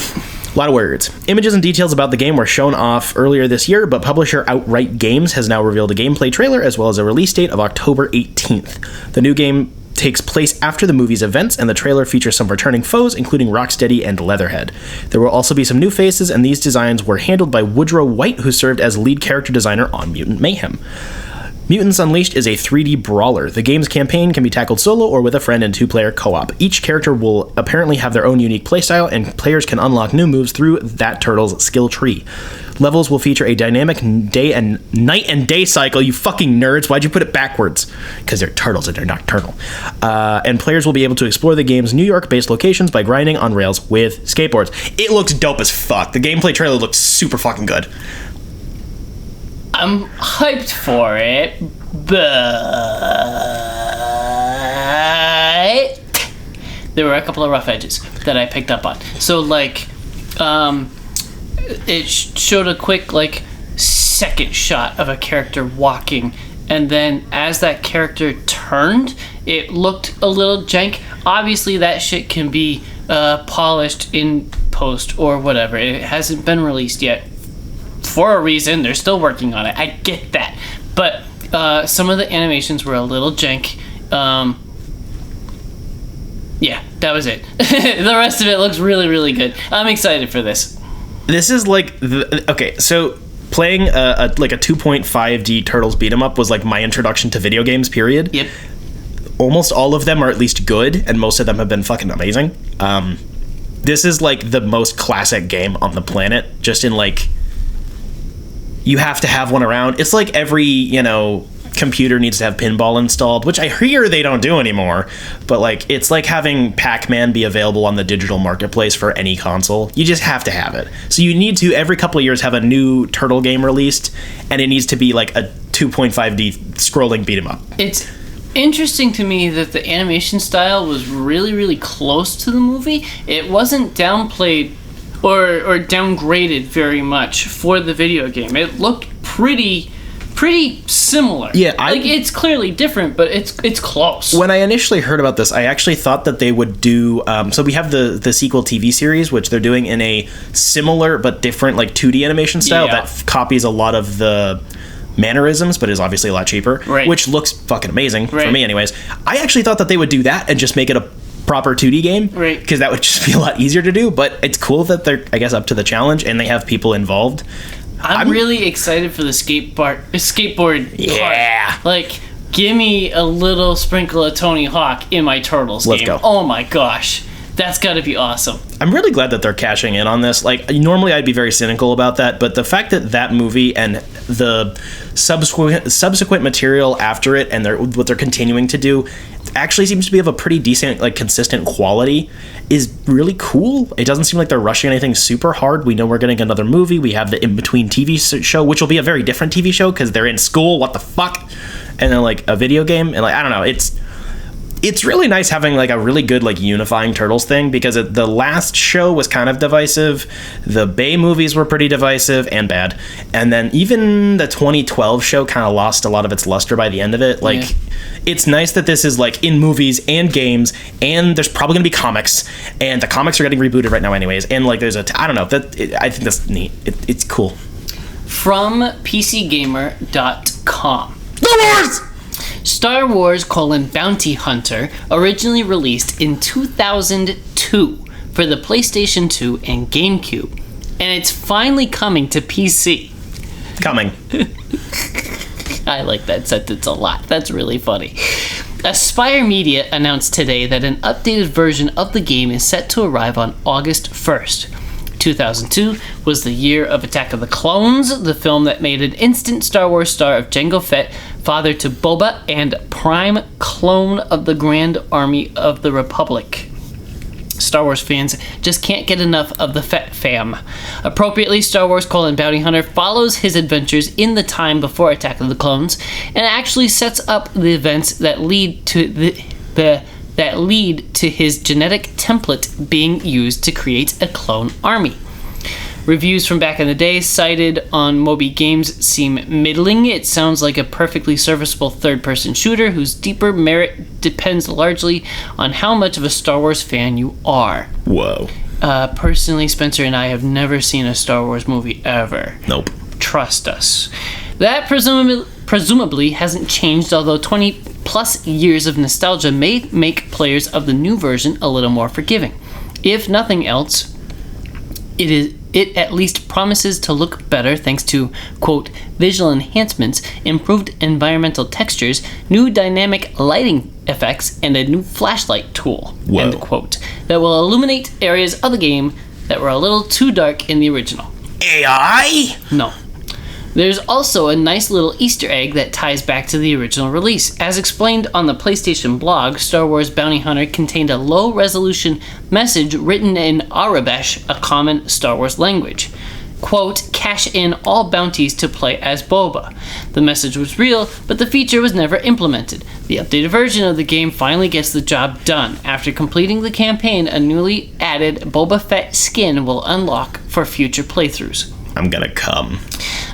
A lot of words. Images and details about the game were shown off earlier this year, but publisher Outright Games has now revealed a gameplay trailer as well as a release date of October 18th. The new game takes place after the movie's events, and the trailer features some returning foes, including Rocksteady and Leatherhead. There will also be some new faces, and these designs were handled by Woodrow White, who served as lead character designer on Mutant Mayhem. Mutants Unleashed is a 3D brawler. The game's campaign can be tackled solo or with a friend in 2-player co-op. Each character will apparently have their own unique playstyle, and players can unlock new moves through that turtle's skill tree. Levels will feature a dynamic night and day cycle. You fucking nerds, why'd you put it backwards? Because they're turtles and they're nocturnal. And players will be able to explore the game's New York-based locations by grinding on rails with skateboards. It looks dope as fuck. The gameplay trailer looks super fucking good. I'm hyped for it, but there were a couple of rough edges that I picked up on. So, like, it showed a quick, like, second shot of a character walking, and then as that character turned, it looked a little jank. Obviously, that shit can be polished in post or whatever. It hasn't been released yet. For a reason, they're still working on it. I get that. But some of the animations were a little jank. Yeah, that was it. The rest of it looks really, really good. I'm excited for this. This is like... okay, so playing a 2.5D Turtles beat 'em up was like my introduction to video games, period. Yep. Almost all of them are at least good, and most of them have been fucking amazing. This is like the most classic game on the planet, just in like... you have to have one around. It's like every, computer needs to have pinball installed, which I hear they don't do anymore. But like, it's like having Pac-Man be available on the digital marketplace for any console. You just have to have it. So you need to, every couple of years, have a new Turtle game released, and it needs to be like a 2.5D scrolling beat 'em up. It's interesting to me that the animation style was really, really close to the movie. It wasn't downplayed or downgraded very much for the video game. It looked pretty similar. Yeah, it's clearly different, but it's close. When I initially heard about this, I actually thought that they would do. So we have the sequel TV series, which they're doing in a similar but different, like 2D animation style that copies a lot of the mannerisms, but is obviously a lot cheaper, which looks fucking amazing for me, anyways. I actually thought that they would do that and just make it a proper 2D game, because that would just be a lot easier to do. But it's cool that they're, I guess, up to the challenge and they have people involved. I'm really excited for the skateboard yeah part. Like, give me a little sprinkle of Tony Hawk in my Turtles game. Go. Oh my gosh, that's gotta be awesome. I'm really glad that they're cashing in on this. Like, normally I'd be very cynical about that, but the fact that movie and the subsequent material after it and what they're continuing to do actually seems to be of a pretty decent, like, consistent quality is really cool. It doesn't seem like they're rushing anything super hard. We know we're getting another movie. We have the in-between TV show, which will be a very different TV show because they're in school. What the fuck? And then, like, a video game. And, like, I don't know. It's really nice having, like, a really good, like, unifying Turtles thing, because the last show was kind of divisive. The Bay movies were pretty divisive and bad. And then even the 2012 show kind of lost a lot of its luster by the end of it. Like, it's nice that this is, like, in movies and games, and there's probably going to be comics, and the comics are getting rebooted right now anyways. And, like, there's I don't know. I think that's neat. It's cool. From PCGamer.com. Star Wars! Star Wars: Bounty Hunter originally released in 2002 for the PlayStation 2 and GameCube, and it's finally coming to PC. Coming. I like that sentence a lot. That's really funny. Aspire Media announced today that an updated version of the game is set to arrive on August 1st. 2002 was the year of Attack of the Clones, the film that made an instant Star Wars star of Jango Fett, father to Boba, and prime clone of the Grand Army of the Republic. Star Wars fans just can't get enough of the Fett fam. Appropriately, Star Wars: Bounty Hunter follows his adventures in the time before Attack of the Clones, and actually sets up the events that lead to his genetic template being used to create a clone army. Reviews from back in the day cited on Moby Games seem middling. It sounds like a perfectly serviceable third-person shooter whose deeper merit depends largely on how much of a Star Wars fan you are. Whoa. Personally, Spencer and I have never seen a Star Wars movie ever. Nope. Trust us. That presumably hasn't changed, although 20-plus years of nostalgia may make players of the new version a little more forgiving. If nothing else, it at least promises to look better thanks to, quote, visual enhancements, improved environmental textures, new dynamic lighting effects, and a new flashlight tool, end quote, that will illuminate areas of the game that were a little too dark in the original. AI? No. There's also a nice little Easter egg that ties back to the original release. As explained on the PlayStation blog, Star Wars Bounty Hunter contained a low-resolution message written in Arabesh, a common Star Wars language. Quote, cash in all bounties to play as Boba. The message was real, but the feature was never implemented. The updated version of the game finally gets the job done. After completing the campaign, a newly added Boba Fett skin will unlock for future playthroughs. I'm gonna come.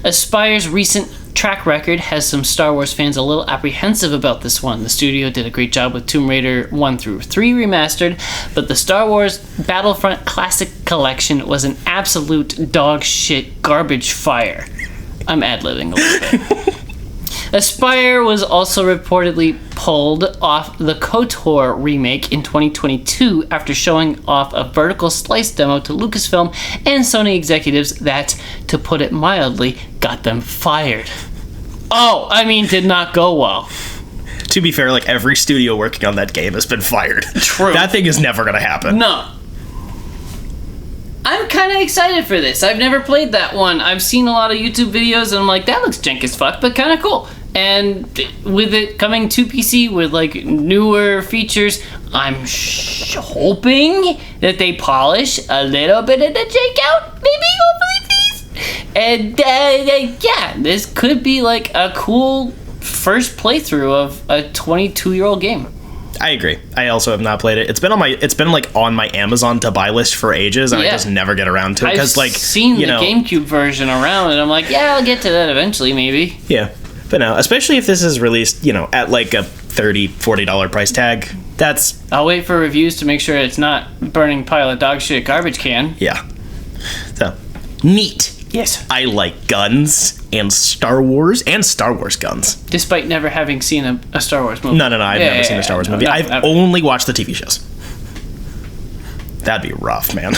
Aspire's recent track record has some Star Wars fans a little apprehensive about this one. The studio did a great job with Tomb Raider 1 through 3 remastered, but the Star Wars Battlefront Classic Collection was an absolute dog shit garbage fire. I'm ad-libbing a little bit. Aspire was also reportedly pulled off the KOTOR remake in 2022 after showing off a vertical slice demo to Lucasfilm and Sony executives that, to put it mildly, got them fired. Did not go well. To be fair, like, every studio working on that game has been fired. True. That thing is never gonna happen. No. I'm kind of excited for this. I've never played that one. I've seen a lot of YouTube videos, and I'm like, that looks jank as fuck, but kind of cool. And with it coming to PC with like newer features, I'm hoping that they polish a little bit of the jank out. Maybe, hopefully, please. And yeah, this could be like a cool first playthrough of a 22-year-old game. I agree. I also have not played it. It's been on my Amazon to buy list for ages, and I just never get around to it. Because I've seen the GameCube version around, and I'm like, yeah, I'll get to that eventually, maybe. Yeah. But no, especially if this is released, at like a $30, $40 price tag, that's... I'll wait for reviews to make sure it's not burning pile of dog shit garbage can. Yeah. So, neat. Yes. I like guns and Star Wars guns. Despite never having seen a Star Wars movie. No, I've never seen a Star Wars movie. I've only watched the TV shows. That'd be rough, man.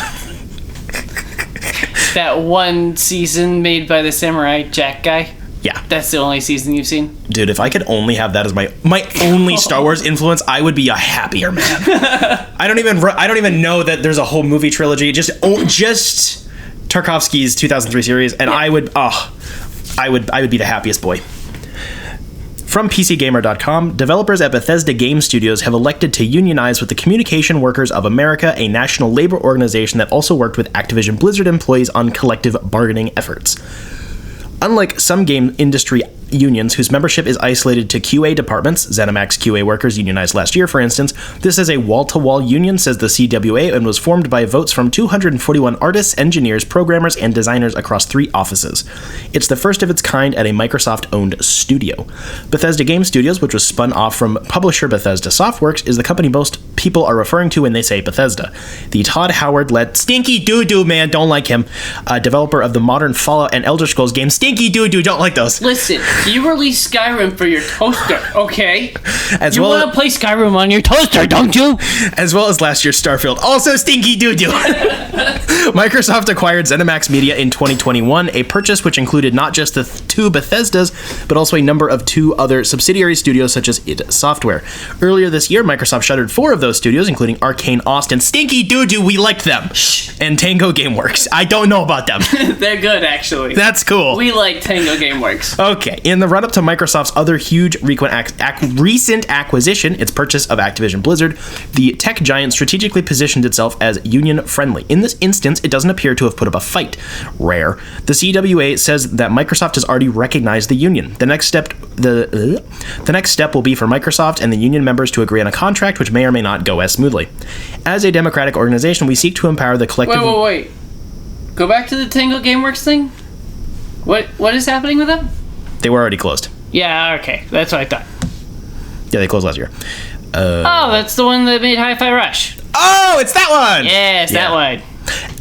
That one season made by the Samurai Jack guy? Yeah. That's the only season you've seen? Dude, if I could only have that as my only Star Wars influence, I would be a happier man. I don't even know that there's a whole movie trilogy. Just Tarkovsky's 2003 series, and I would be the happiest boy. From PCGamer.com, developers at Bethesda Game Studios have elected to unionize with the Communication Workers of America, a national labor organization that also worked with Activision Blizzard employees on collective bargaining efforts. Unlike some game industry unions whose membership is isolated to QA departments, ZeniMax QA workers unionized last year, for instance, this is a wall-to-wall union, says the CWA, and was formed by votes from 241 artists, engineers, programmers, and designers across 3 offices. It's the first of its kind at a Microsoft-owned studio. Bethesda Game Studios, which was spun off from publisher Bethesda Softworks, is the company most people are referring to when they say Bethesda. The Todd Howard-led Stinky Doo-Doo Man, don't like him, developer of the modern Fallout and Elder Scrolls game Stinky Doo-Doo, don't like those. Listen, you released Skyrim for your toaster, okay? You want to play Skyrim on your toaster, don't you? As well as last year's Starfield, also Stinky Doo-Doo. Microsoft acquired ZeniMax Media in 2021, a purchase which included not just the 2 Bethesdas, but also a number of 2 other subsidiary studios such as id Software. Earlier this year, Microsoft shuttered 4 of those studios, including Arcane Austin, Stinky Doo-Doo, we liked them, and Tango Gameworks. I don't know about them. They're good, actually. That's cool. We like Tango Gameworks. Okay, in the run-up to Microsoft's other huge recent acquisition, its purchase of Activision Blizzard, the tech giant strategically positioned itself as union-friendly. In this instance, it doesn't appear to have put up a fight. Rare. The CWA says that Microsoft has already recognized the union. The next step will be for Microsoft and the union members to agree on a contract which may or may not go as smoothly. As a democratic organization, we seek to empower the collective... Wait. Go back to the Tango Gameworks thing? What is happening with them? They were already closed. Yeah, okay. That's what I thought. Yeah, they closed last year. That's the one that made Hi-Fi Rush. Oh, it's that one! Yeah, that one.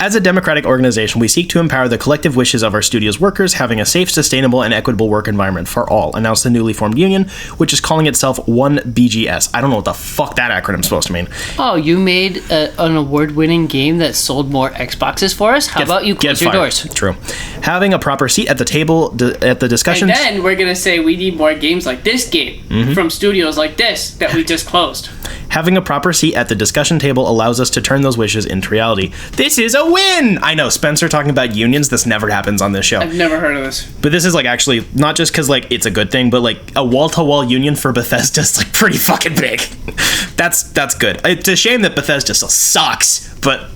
As a democratic organization, we seek to empower the collective wishes of our studio's workers, having a safe, sustainable, and equitable work environment for all, announced the newly formed union, which is calling itself 1BGS. I don't know what the fuck that acronym's supposed to mean. Oh, you made an award-winning game that sold more Xboxes for us? How about you close your doors? True. Having a proper seat at the table at the discussions... And then we're going to say we need more games like this game from studios like this that we just closed. Having a proper seat at the discussion table allows us to turn those wishes into reality. This is a win! I know, Spencer talking about unions, this never happens on this show. I've never heard of this. But this is like actually, not just because like it's a good thing, but like a wall-to-wall union for Bethesda is like pretty fucking big. That's good. It's a shame that Bethesda still sucks, but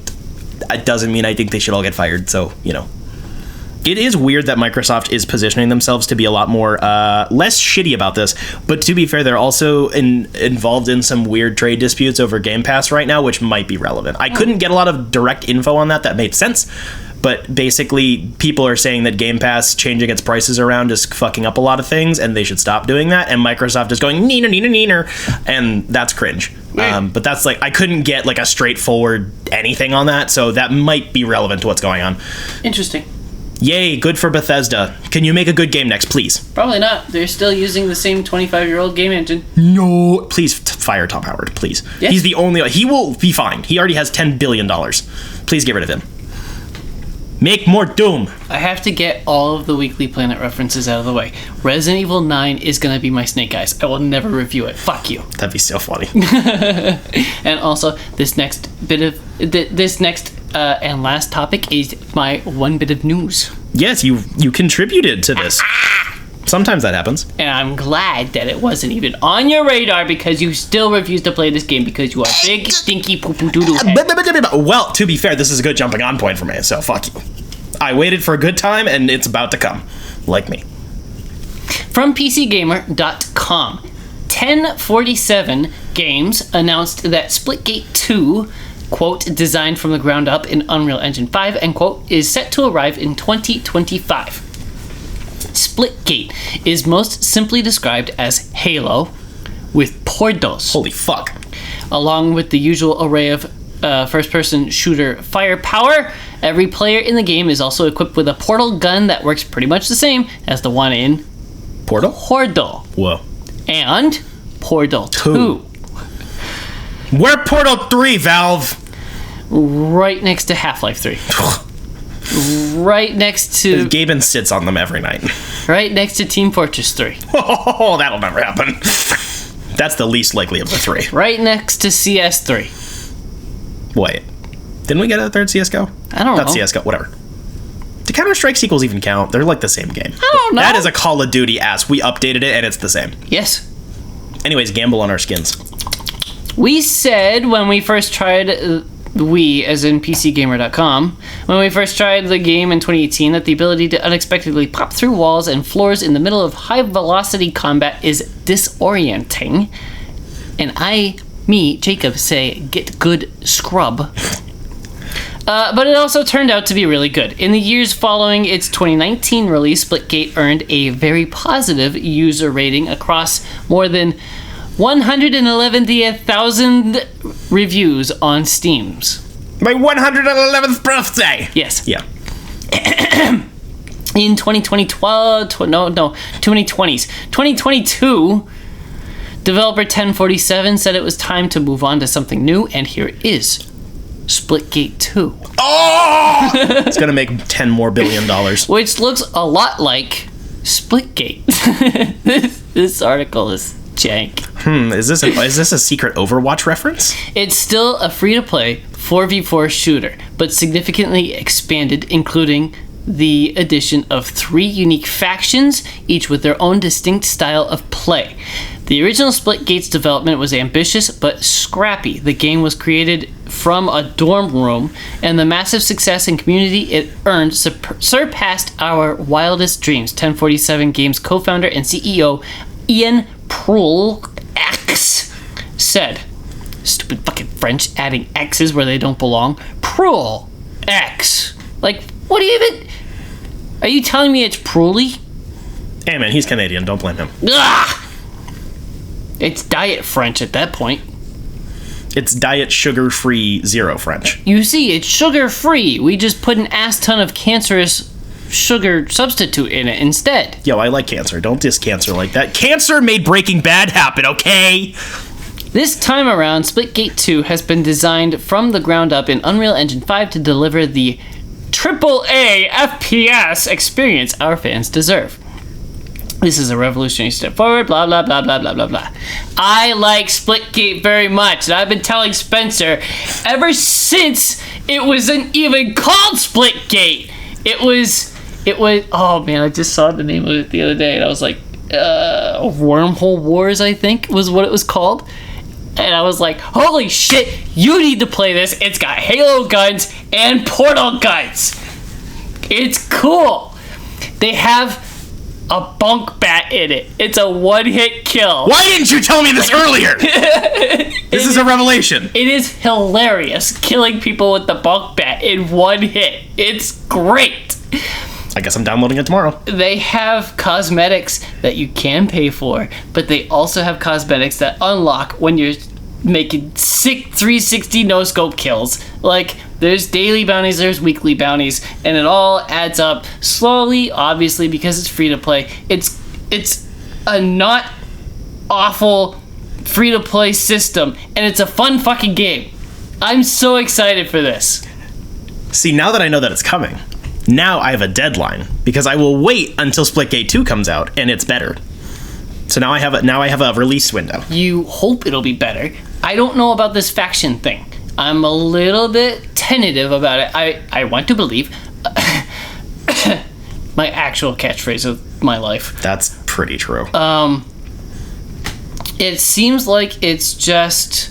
it doesn't mean I think they should all get fired, so, It is weird that Microsoft is positioning themselves to be a lot more less shitty about this, but to be fair, they're also involved in some weird trade disputes over Game Pass right now, which might be relevant. I couldn't get a lot of direct info on that made sense, but basically people are saying that Game Pass changing its prices around is fucking up a lot of things, and they should stop doing that, and Microsoft is going neener, and that's cringe. But that's like, I couldn't get like a straightforward anything on that, so that might be relevant to what's going on. Interesting. Yay, good for Bethesda. Can you make a good game next, please? Probably not. They're still using the same 25-year-old game engine. No. Please fire Tom Howard, please. Yes. He's the only... He will be fine. He already has $10 billion. Please get rid of him. Make more Doom. I have to get all of the Weekly Planet references out of the way. Resident Evil 9 is going to be my Snake Eyes. I will never review it. Fuck you. That'd be so funny. And also, this next And last topic is my one bit of news. Yes, you contributed to this. Sometimes that happens. And I'm glad that it wasn't even on your radar because you still refuse to play this game because you are big, stinky, poo-poo-doo-doo head. Well, to be fair, this is a good jumping on point for me, so fuck you. I waited for a good time, and it's about to come. Like me. From PCGamer.com, 1047 Games announced that Splitgate 2, quote, designed from the ground up in Unreal Engine 5, end quote, is set to arrive in 2025. Splitgate is most simply described as Halo with portals. Holy fuck. Along with the usual array of first-person shooter firepower, every player in the game is also equipped with a portal gun that works pretty much the same as the one in Portal? Portal. Whoa. And Portal 2. Where Portal 3, Valve? Right next to Half-Life 3. Right next to... Gaben sits on them every night. Right next to Team Fortress 3. Oh, that'll never happen. That's the least likely of the three. Right next to CS3. Wait. Didn't we get a third CSGO? I don't know. Not CSGO, whatever. Do Counter-Strike sequels even count? They're like the same game. I don't know. That is a Call of Duty ass. We updated it and it's the same. Yes. Anyways, gamble on our skins. We said when we first tried... We, as in PCGamer.com, when we first tried the game in 2018, that the ability to unexpectedly pop through walls and floors in the middle of high-velocity combat is disorienting. And Jacob, say, get good scrub. But it also turned out to be really good. In the years following its 2019 release, Splitgate earned a very positive user rating across more than 111,000 reviews on Steam's. My 111th birthday! Yes. Yeah. In 2022, developer 1047 said it was time to move on to something new, and here it is. Splitgate 2. Oh! It's gonna make $10 more billion. Which looks a lot like Splitgate. This article is jank. Is this a secret Overwatch reference? It's still a free-to-play 4v4 shooter, but significantly expanded, including the addition of 3 unique factions, each with their own distinct style of play. The original Splitgate's development was ambitious but scrappy. The game was created from a dorm room, and the massive success and community it earned surpassed our wildest dreams. 1047 Games co-founder and CEO Ian Proulx said, stupid fucking French adding X's where they don't belong. Proulx. Like, what do you even... Are you telling me it's Proulx? Hey man, he's Canadian, don't blame him. Ugh! It's diet French at that point. It's diet sugar-free zero French. You see, it's sugar-free. We just put an ass ton of cancerous sugar substitute in it instead. Yo, I like cancer. Don't diss cancer like that. Cancer made Breaking Bad happen, okay? This time around, Splitgate 2 has been designed from the ground up in Unreal Engine 5 to deliver the AAA FPS experience our fans deserve. This is a revolutionary step forward, blah, blah, blah, blah, blah, blah, blah. I like Splitgate very much, and I've been telling Spencer ever since it wasn't even called Splitgate. It was, oh man, I just saw the name of it the other day, and I was like, Wormhole Wars, I think, was what it was called. And I was like, holy shit, you need to play this. It's got Halo guns and Portal guns. It's cool. They have a bunk bat in it. It's a one-hit kill. Why didn't you tell me this earlier? This is a revelation. It is hilarious killing people with the bunk bat in one hit. It's great. I guess I'm downloading it tomorrow. They have cosmetics that you can pay for, but they also have cosmetics that unlock when you're making sick 360 no-scope kills. Like, there's daily bounties, there's weekly bounties, and it all adds up slowly, obviously, because it's free-to-play. It's a not awful free-to-play system, and it's a fun fucking game. I'm so excited for this. See, now that I know that it's coming, now I have a deadline, because I will wait until Splitgate 2 comes out, and it's better. So now I have a release window. You hope it'll be better. I don't know about this faction thing. I'm a little bit tentative about it. I want to believe my actual catchphrase of my life. That's pretty true. It seems like it's just,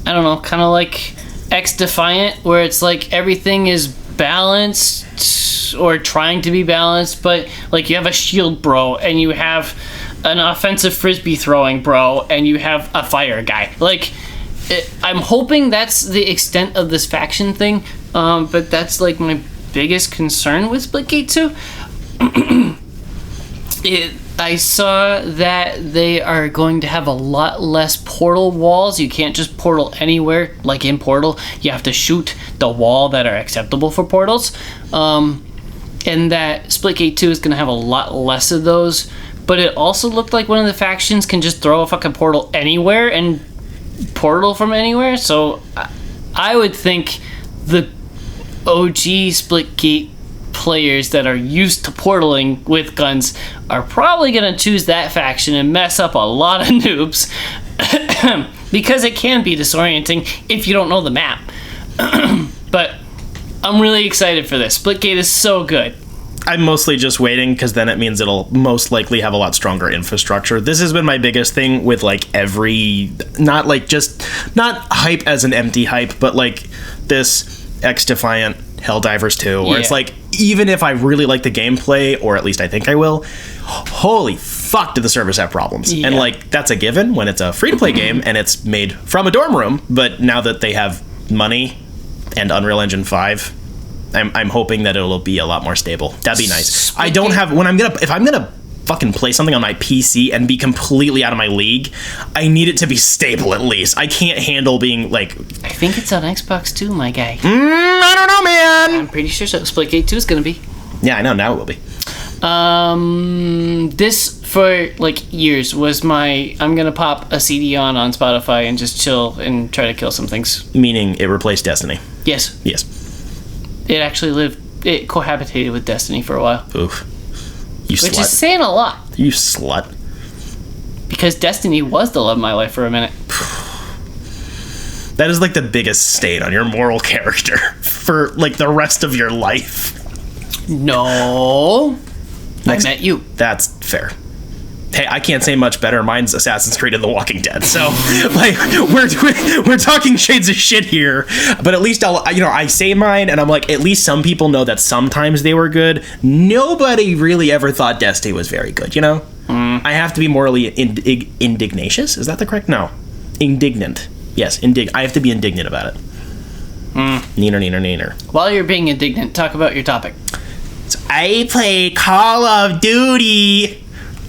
I don't know, kind of like X-Defiant, where it's like everything is balanced or trying to be balanced, but like you have a shield bro and you have an offensive frisbee throwing bro and you have a fire guy. Like, I'm hoping that's the extent of this faction thing, but that's like my biggest concern with Splitgate 2. I saw that they are going to have a lot less portal walls. You can't just portal anywhere, like in Portal. You have to shoot the wall that are acceptable for portals. And that Splitgate 2 is going to have a lot less of those. But it also looked like one of the factions can just throw a fucking portal anywhere and portal from anywhere. So I would think the OG Splitgate players that are used to portaling with guns are probably going to choose that faction and mess up a lot of noobs because it can be disorienting if you don't know the map. But I'm really excited for this. Splitgate is so good. I'm mostly just waiting because then it means it'll most likely have a lot stronger infrastructure. This has been my biggest thing with like not hype as an empty hype, but like this X-Defiant Helldivers 2, where it's like, even if I really like the gameplay, or at least I think I will, holy fuck, do the servers have problems. And like, that's a given when it's a free-to-play game and it's made from a dorm room, but now that they have money and Unreal Engine 5, I'm hoping that it'll be a lot more stable. That'd be nice. I don't have, if I'm gonna fucking play something on my PC and be completely out of my league, I need it to be stable at least. I can't handle being like... I think it's on Xbox too, my guy. I don't know, man. I'm pretty sure Splitgate 2 is gonna be. Yeah, I know, now it will be. This for like years was my, I'm gonna pop a CD on Spotify and just chill and try to kill some things. Meaning it replaced Destiny. Yes. It actually it cohabitated with Destiny for a while. Oof. You slut. Which is saying a lot. You slut. Because Destiny was the love of my life for a minute. That is like the biggest stain on your moral character for like the rest of your life. No. I met you. That's fair. Hey, I can't say much better. Mine's Assassin's Creed and The Walking Dead. So, like, we're talking shades of shit here. But at least I say mine, and I'm like, at least some people know that sometimes they were good. Nobody really ever thought Destiny was very good, you know? I have to be morally indignatious. Is that the correct? No, indignant. Yes, I have to be indignant about it. Neener. While you're being indignant, talk about your topic. So I play Call of Duty.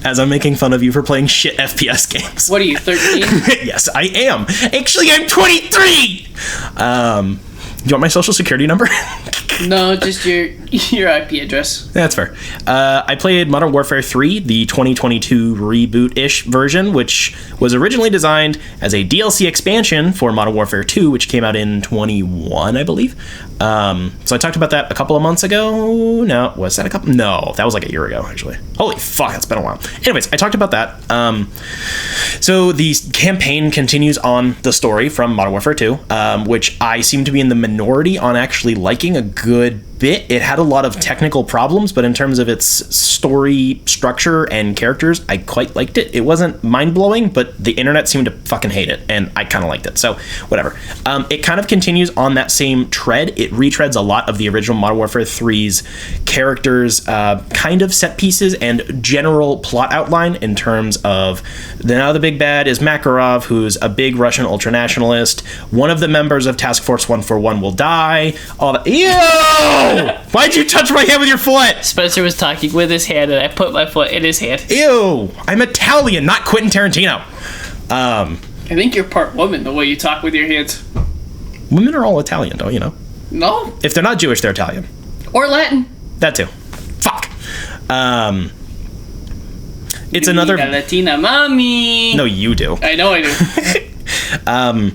As I'm making fun of you for playing shit FPS games. What are you, 13? Yes, I am. Actually, I'm 23! Do you want my social security number? No, just your IP address. That's fair. I played Modern Warfare 3, the 2022 reboot-ish version, which was originally designed as a DLC expansion for Modern Warfare 2, which came out in 21, I believe. So I talked about that a couple of months ago. No, was that a couple? No, that was like a year ago, actually. Holy fuck, it's been a while. Anyways, I talked about that. So the campaign continues on the story from Modern Warfare 2, which I seem to be in the minority on actually liking a good bit. It had a lot of technical problems, but in terms of its story structure and characters, I quite liked it. It wasn't mind-blowing, but the internet seemed to fucking hate it, and I kind of liked it, so whatever. It kind of continues on that same tread. It retreads a lot of the original Modern Warfare 3's characters, kind of set pieces and general plot outline in terms of now the big bad is Makarov, who's a big Russian ultranationalist. One of the members of Task Force 141 will die. All that. Ew! Why'd you touch my hand with your foot? Spencer was talking with his hand, and I put my foot in his hand. Ew! I'm Italian, not Quentin Tarantino. I think you're part woman, the way you talk with your hands. Women are all Italian, don't you know? No. If they're not Jewish, they're Italian. Or Latin. That too. Fuck. It's another... Latina mommy. No, you do. I know I do.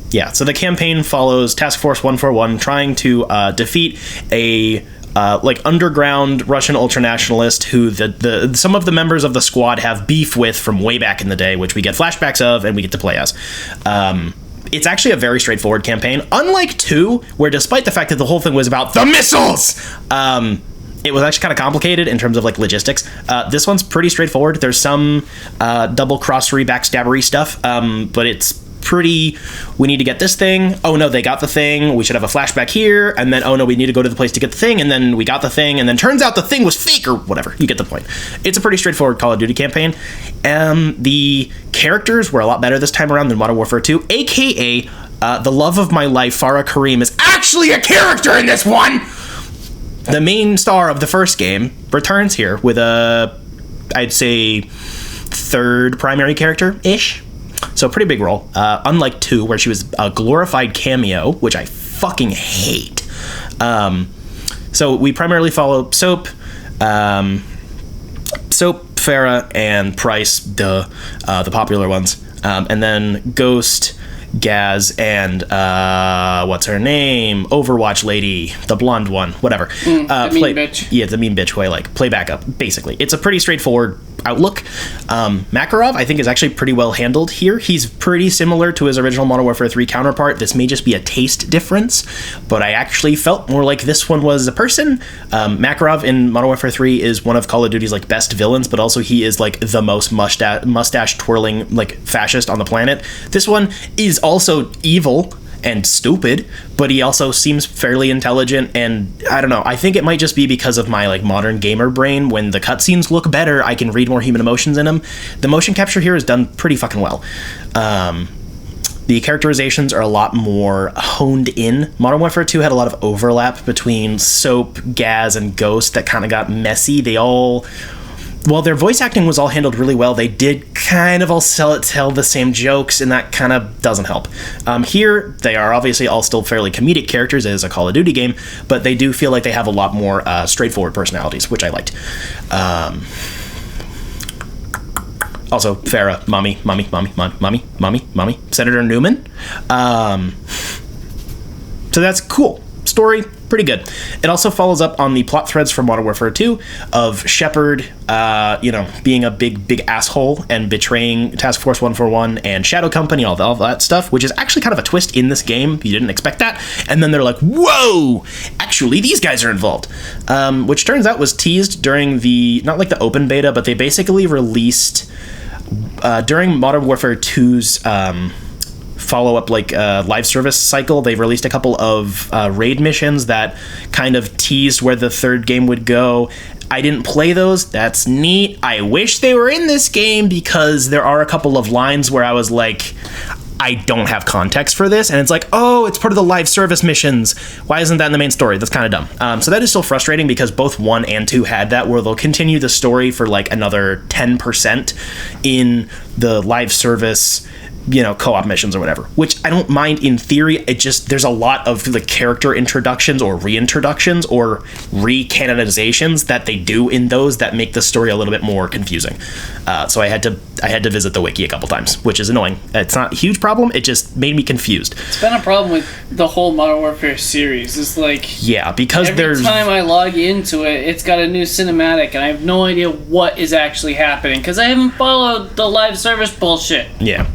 Yeah, so the campaign follows Task Force 141 trying to defeat a underground Russian ultranationalist who some of the members of the squad have beef with from way back in the day, which we get flashbacks of and we get to play as. it's actually a very straightforward campaign. Unlike 2, where despite the fact that the whole thing was about the missiles, it was actually kind of complicated in terms of like logistics. This one's pretty straightforward. There's some double crossery, backstabbery stuff, but it's pretty, we need to get this thing. Oh no, they got the thing. We should have a flashback here. And then, oh no, we need to go to the place to get the thing. And then we got the thing. And then turns out the thing was fake or whatever. You get the point. It's a pretty straightforward Call of Duty campaign. The characters were a lot better this time around than Modern Warfare 2, aka the love of my life, Farah Kareem, is actually a character in this one. The main star of the first game returns here with a, I'd say, third primary character-ish. So pretty big role. Unlike 2, where she was a glorified cameo, which I fucking hate. So we primarily follow Soap, Farah, and Price, the popular ones. And then Ghost, Gaz, and what's her name? Overwatch lady, the blonde one, whatever. The mean bitch. Yeah, the mean bitch who I like. Play backup, basically. It's a pretty straightforward outlook. Makarov, I think, is actually pretty well handled here. He's pretty similar to his original Modern Warfare 3 counterpart. This may just be a taste difference, but I actually felt more like this one was a person. Makarov in Modern Warfare 3 is one of Call of Duty's like best villains, but also he is like the most mustache twirling like fascist on the planet. This one is also evil and stupid, but he also seems fairly intelligent, and I don't know, I think it might just be because of my like modern gamer brain. When the cutscenes look better, I can read more human emotions in them. The motion capture here is done pretty fucking well. The characterizations are a lot more honed in. Modern Warfare 2 had a lot of overlap between Soap, Gaz, and Ghost that kind of got messy. While their voice acting was all handled really well, they did kind of all tell the same jokes, and that kind of doesn't help. Here, they are obviously all still fairly comedic characters as a Call of Duty game, but they do feel like they have a lot more straightforward personalities, which I liked. Also, Farah, mommy, Senator Newman. So that's cool. Story, pretty good. It also follows up on the plot threads from Modern Warfare 2 of Shepard, being a big asshole and betraying Task Force 141 and Shadow Company, all that stuff, which is actually kind of a twist in this game. You didn't expect that. And then they're like, whoa, actually these guys are involved. Which turns out was teased during not like the open beta, but they basically released, during Modern Warfare 2's, follow-up live service cycle, they released a couple of raid missions that kind of teased where the third game would go. I didn't play those. That's neat. I wish they were in this game, because there are a couple of lines where I was like, I don't have context for this, and it's like, oh, it's part of the live service missions. Why isn't that in the main story? That's kind of dumb. So that is still frustrating, because both 1 and 2 had that, where they'll continue the story for like another 10% in the live service, co-op missions or whatever, which I don't mind in theory. It just, there's a lot of the character introductions or reintroductions or recanonizations that they do in those that make the story a little bit more confusing. So I had to visit the wiki a couple times, which is annoying. It's not a huge problem. It just made me confused. It's been a problem with the whole Modern Warfare series. It's like, yeah, because every time I log into it, it's got a new cinematic, and I have no idea what is actually happening because I haven't followed the live service bullshit. Yeah.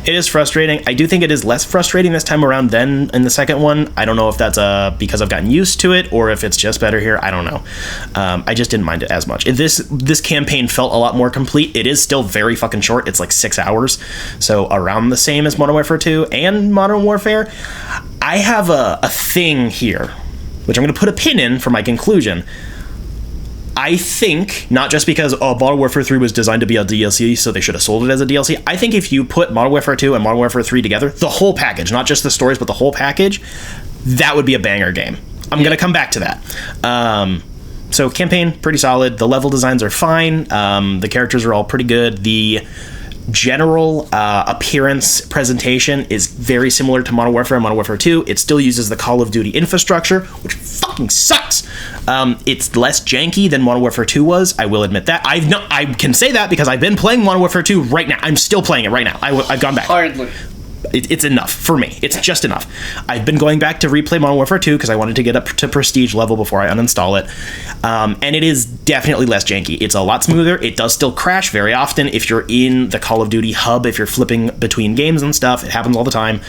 It is frustrating. I do think it is less frustrating this time around than in the second one. I don't know if that's because I've gotten used to it or if it's just better here. I don't know. I just didn't mind it as much. This campaign felt a lot more complete. It is still very fucking short. It's like 6 hours. So around the same as Modern Warfare 2 and Modern Warfare. I have a thing here, which I'm going to put a pin in for my conclusion. I think, not just because Modern Warfare 3 was designed to be a DLC, so they should have sold it as a DLC. I think if you put Modern Warfare 2 and Modern Warfare 3 together, the whole package, not just the stories, but the whole package, that would be a banger game. I'm going to come back to that. So campaign, pretty solid. The level designs are fine. The characters are all pretty good. The general appearance presentation is very similar to Modern Warfare and Modern Warfare 2. It still uses the Call of Duty infrastructure, which fucking sucks. It's less janky than Modern Warfare 2 was. I will admit that. I can say that because I've been playing Modern Warfare 2 right now. I'm still playing it right now. I've gone back. Hardly. It's enough for me. It's just enough. I've been going back to replay Modern Warfare 2 because I wanted to get up to prestige level before I uninstall it. And it is definitely less janky. It's a lot smoother. It does still crash very often if you're in the Call of Duty hub, if you're flipping between games and stuff. It happens all the time.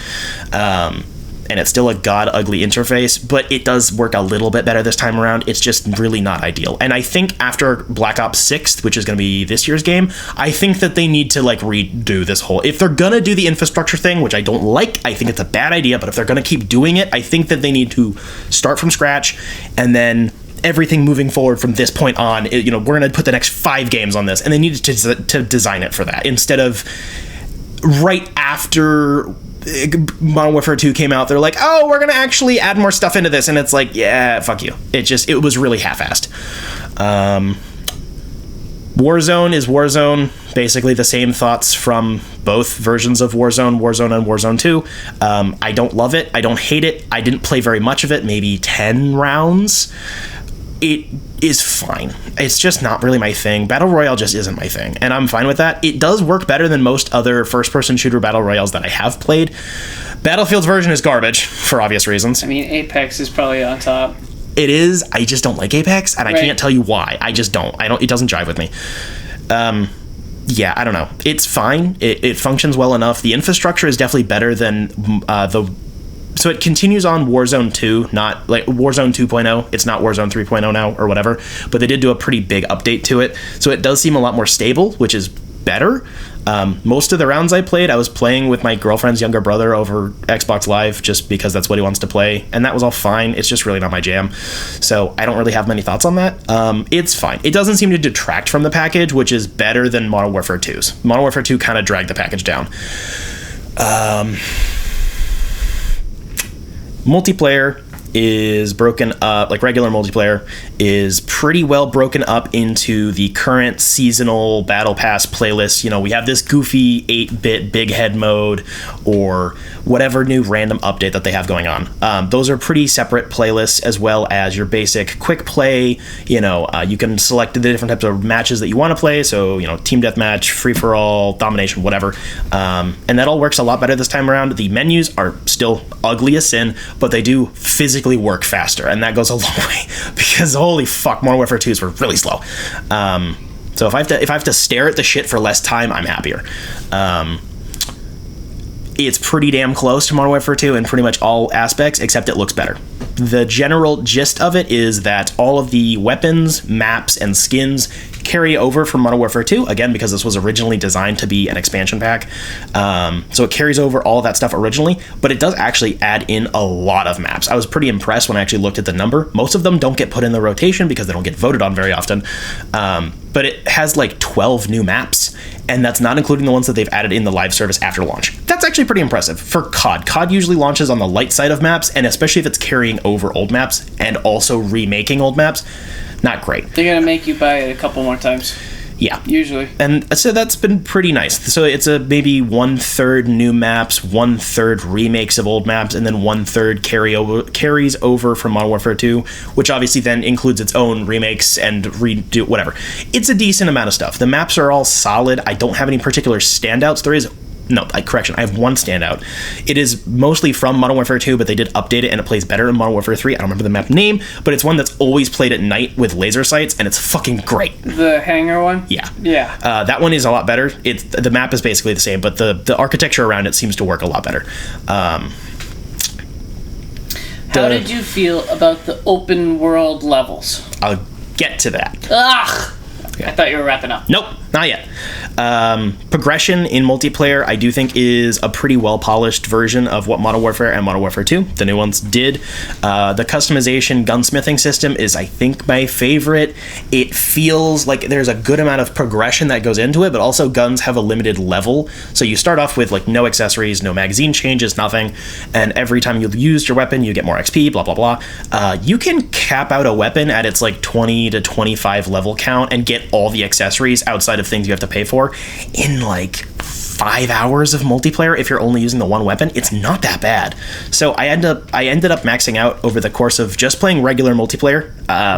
And it's still a god ugly interface, but it does work a little bit better this time around. It's just really not ideal. And I think after Black Ops 6, which is going to be this year's game, I think that they need to like redo this whole, if they're going to do the infrastructure thing, which I don't like, I think it's a bad idea, but if they're going to keep doing it, I think that they need to start from scratch, and then everything moving forward from this point on, we're going to put the next 5 games on this, and they need to design it for that instead of right after Modern Warfare 2 came out, they're like, oh, we're gonna actually add more stuff into this, and it's like, yeah, fuck you. It was really half-assed. Warzone is Warzone. Basically the same thoughts from both versions of Warzone and Warzone 2. I don't love it. I don't hate it. I didn't play very much of it, maybe 10 rounds. It is fine. It's just not really my thing. Battle Royale just isn't my thing, and I'm fine with that. It does work better than most other first-person shooter Battle Royales that I have played. Battlefield's version is garbage, for obvious reasons. I mean, Apex is probably on top. It is. I just don't like Apex, and I can't tell you why. I just don't. It doesn't jive with me. Yeah, I don't know. It's fine. It functions well enough. The infrastructure is definitely better than So it continues on Warzone 2, not like Warzone 2.0. It's not Warzone 3.0 now or whatever, but they did do a pretty big update to it. So it does seem a lot more stable, which is better. Most of the rounds I played, I was playing with my girlfriend's younger brother over Xbox Live just because that's what he wants to play, and that was all fine. It's just really not my jam. So I don't really have many thoughts on that. It's fine. It doesn't seem to detract from the package, which is better than Modern Warfare 2's. Modern Warfare 2 kind of dragged the package down. Multiplayer is broken up, like regular multiplayer is pretty well broken up into the current seasonal battle pass playlist. We have this goofy 8-bit big head mode or whatever new random update that they have going on. Those are pretty separate playlists, as well as your basic quick play. You can select the different types of matches that you want to play. So, team deathmatch, free-for-all, domination, whatever. And that all works a lot better this time around. The menus are still ugly as sin, but they do physically work faster, and that goes a long way, because holy fuck, Modern Warfare 2s were really slow. So if I have to stare at the shit for less time, I'm happier. It's pretty damn close to Modern Warfare 2 in pretty much all aspects, except it looks better. The general gist of it is that all of the weapons, maps, and skins carry over from Modern Warfare 2, again, because this was originally designed to be an expansion pack. So it carries over all of that stuff originally, but it does actually add in a lot of maps. I was pretty impressed when I actually looked at the number. Most of them don't get put in the rotation because they don't get voted on very often. But it has like 12 new maps, and that's not including the ones that they've added in the live service after launch. That's actually pretty impressive for COD. COD usually launches on the light side of maps, and especially if it's carrying over old maps and also remaking old maps, not great. They're gonna make you buy it a couple more times. Yeah. Usually. And so that's been pretty nice. So it's a maybe 1/3 new maps, 1/3 remakes of old maps, and then 1/3 carries over from Modern Warfare 2, which obviously then includes its own remakes and redo whatever. It's a decent amount of stuff. The maps are all solid. I don't have any particular standouts. I have one standout. It is mostly from Modern Warfare 2, but they did update it and it plays better in Modern Warfare 3. I don't remember the map name, but it's one that's always played at night with laser sights, and it's fucking great. The hangar one? Yeah. Yeah. That one is a lot better. The map is basically the same, but the architecture around it seems to work a lot better. How did you feel about the open world levels? I'll get to that. Ugh! Okay. I thought you were wrapping up. Nope, not yet. Progression in multiplayer, I do think, is a pretty well-polished version of what Modern Warfare and Modern Warfare 2, the new ones, did. The customization gunsmithing system is, I think, my favorite. It feels like there's a good amount of progression that goes into it, but also guns have a limited level. So you start off with like no accessories, no magazine changes, nothing, and every time you've used your weapon, you get more XP, blah, blah, blah. You can cap out a weapon at its like 20 to 25 level count and get all the accessories outside of things you have to pay for in like 5 hours of multiplayer. If you're only using the one weapon, it's not that bad. So I ended up maxing out over the course of just playing regular multiplayer,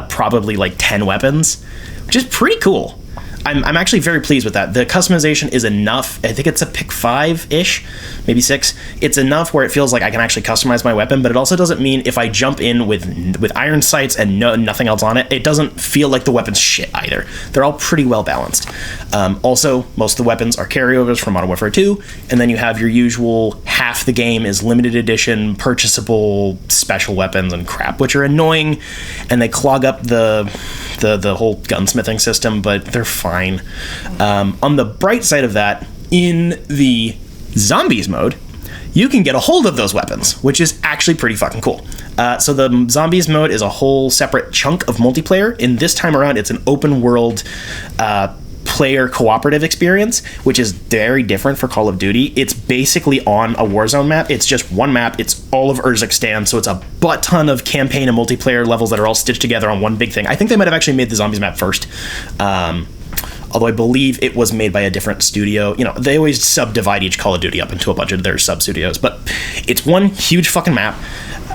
probably like 10 weapons, which is pretty cool. I'm actually very pleased with that. The customization is enough. I think it's a pick 5-ish, maybe 6. It's enough where it feels like I can actually customize my weapon, but it also doesn't mean if I jump in with iron sights and nothing else on it, it doesn't feel like the weapon's shit either. They're all pretty well balanced. Also, most of the weapons are carryovers from Modern Warfare 2, and then you have your usual half the game is limited edition, purchasable special weapons and crap, which are annoying, and they clog up the whole gunsmithing system, but they're fine. On the bright side of that, in the zombies mode, you can get a hold of those weapons, which is actually pretty fucking cool. So the zombies mode is a whole separate chunk of multiplayer. In this time around, it's an open world player cooperative experience, which is very different for Call of Duty. It's basically on a Warzone map. It's just one map. It's all of Urzikstan, so it's a butt ton of campaign and multiplayer levels that are all stitched together on one big thing. I think they might have actually made the zombies map first. Although I believe it was made by a different studio. You know, they always subdivide each Call of Duty up into a bunch of their sub-studios, but it's one huge fucking map.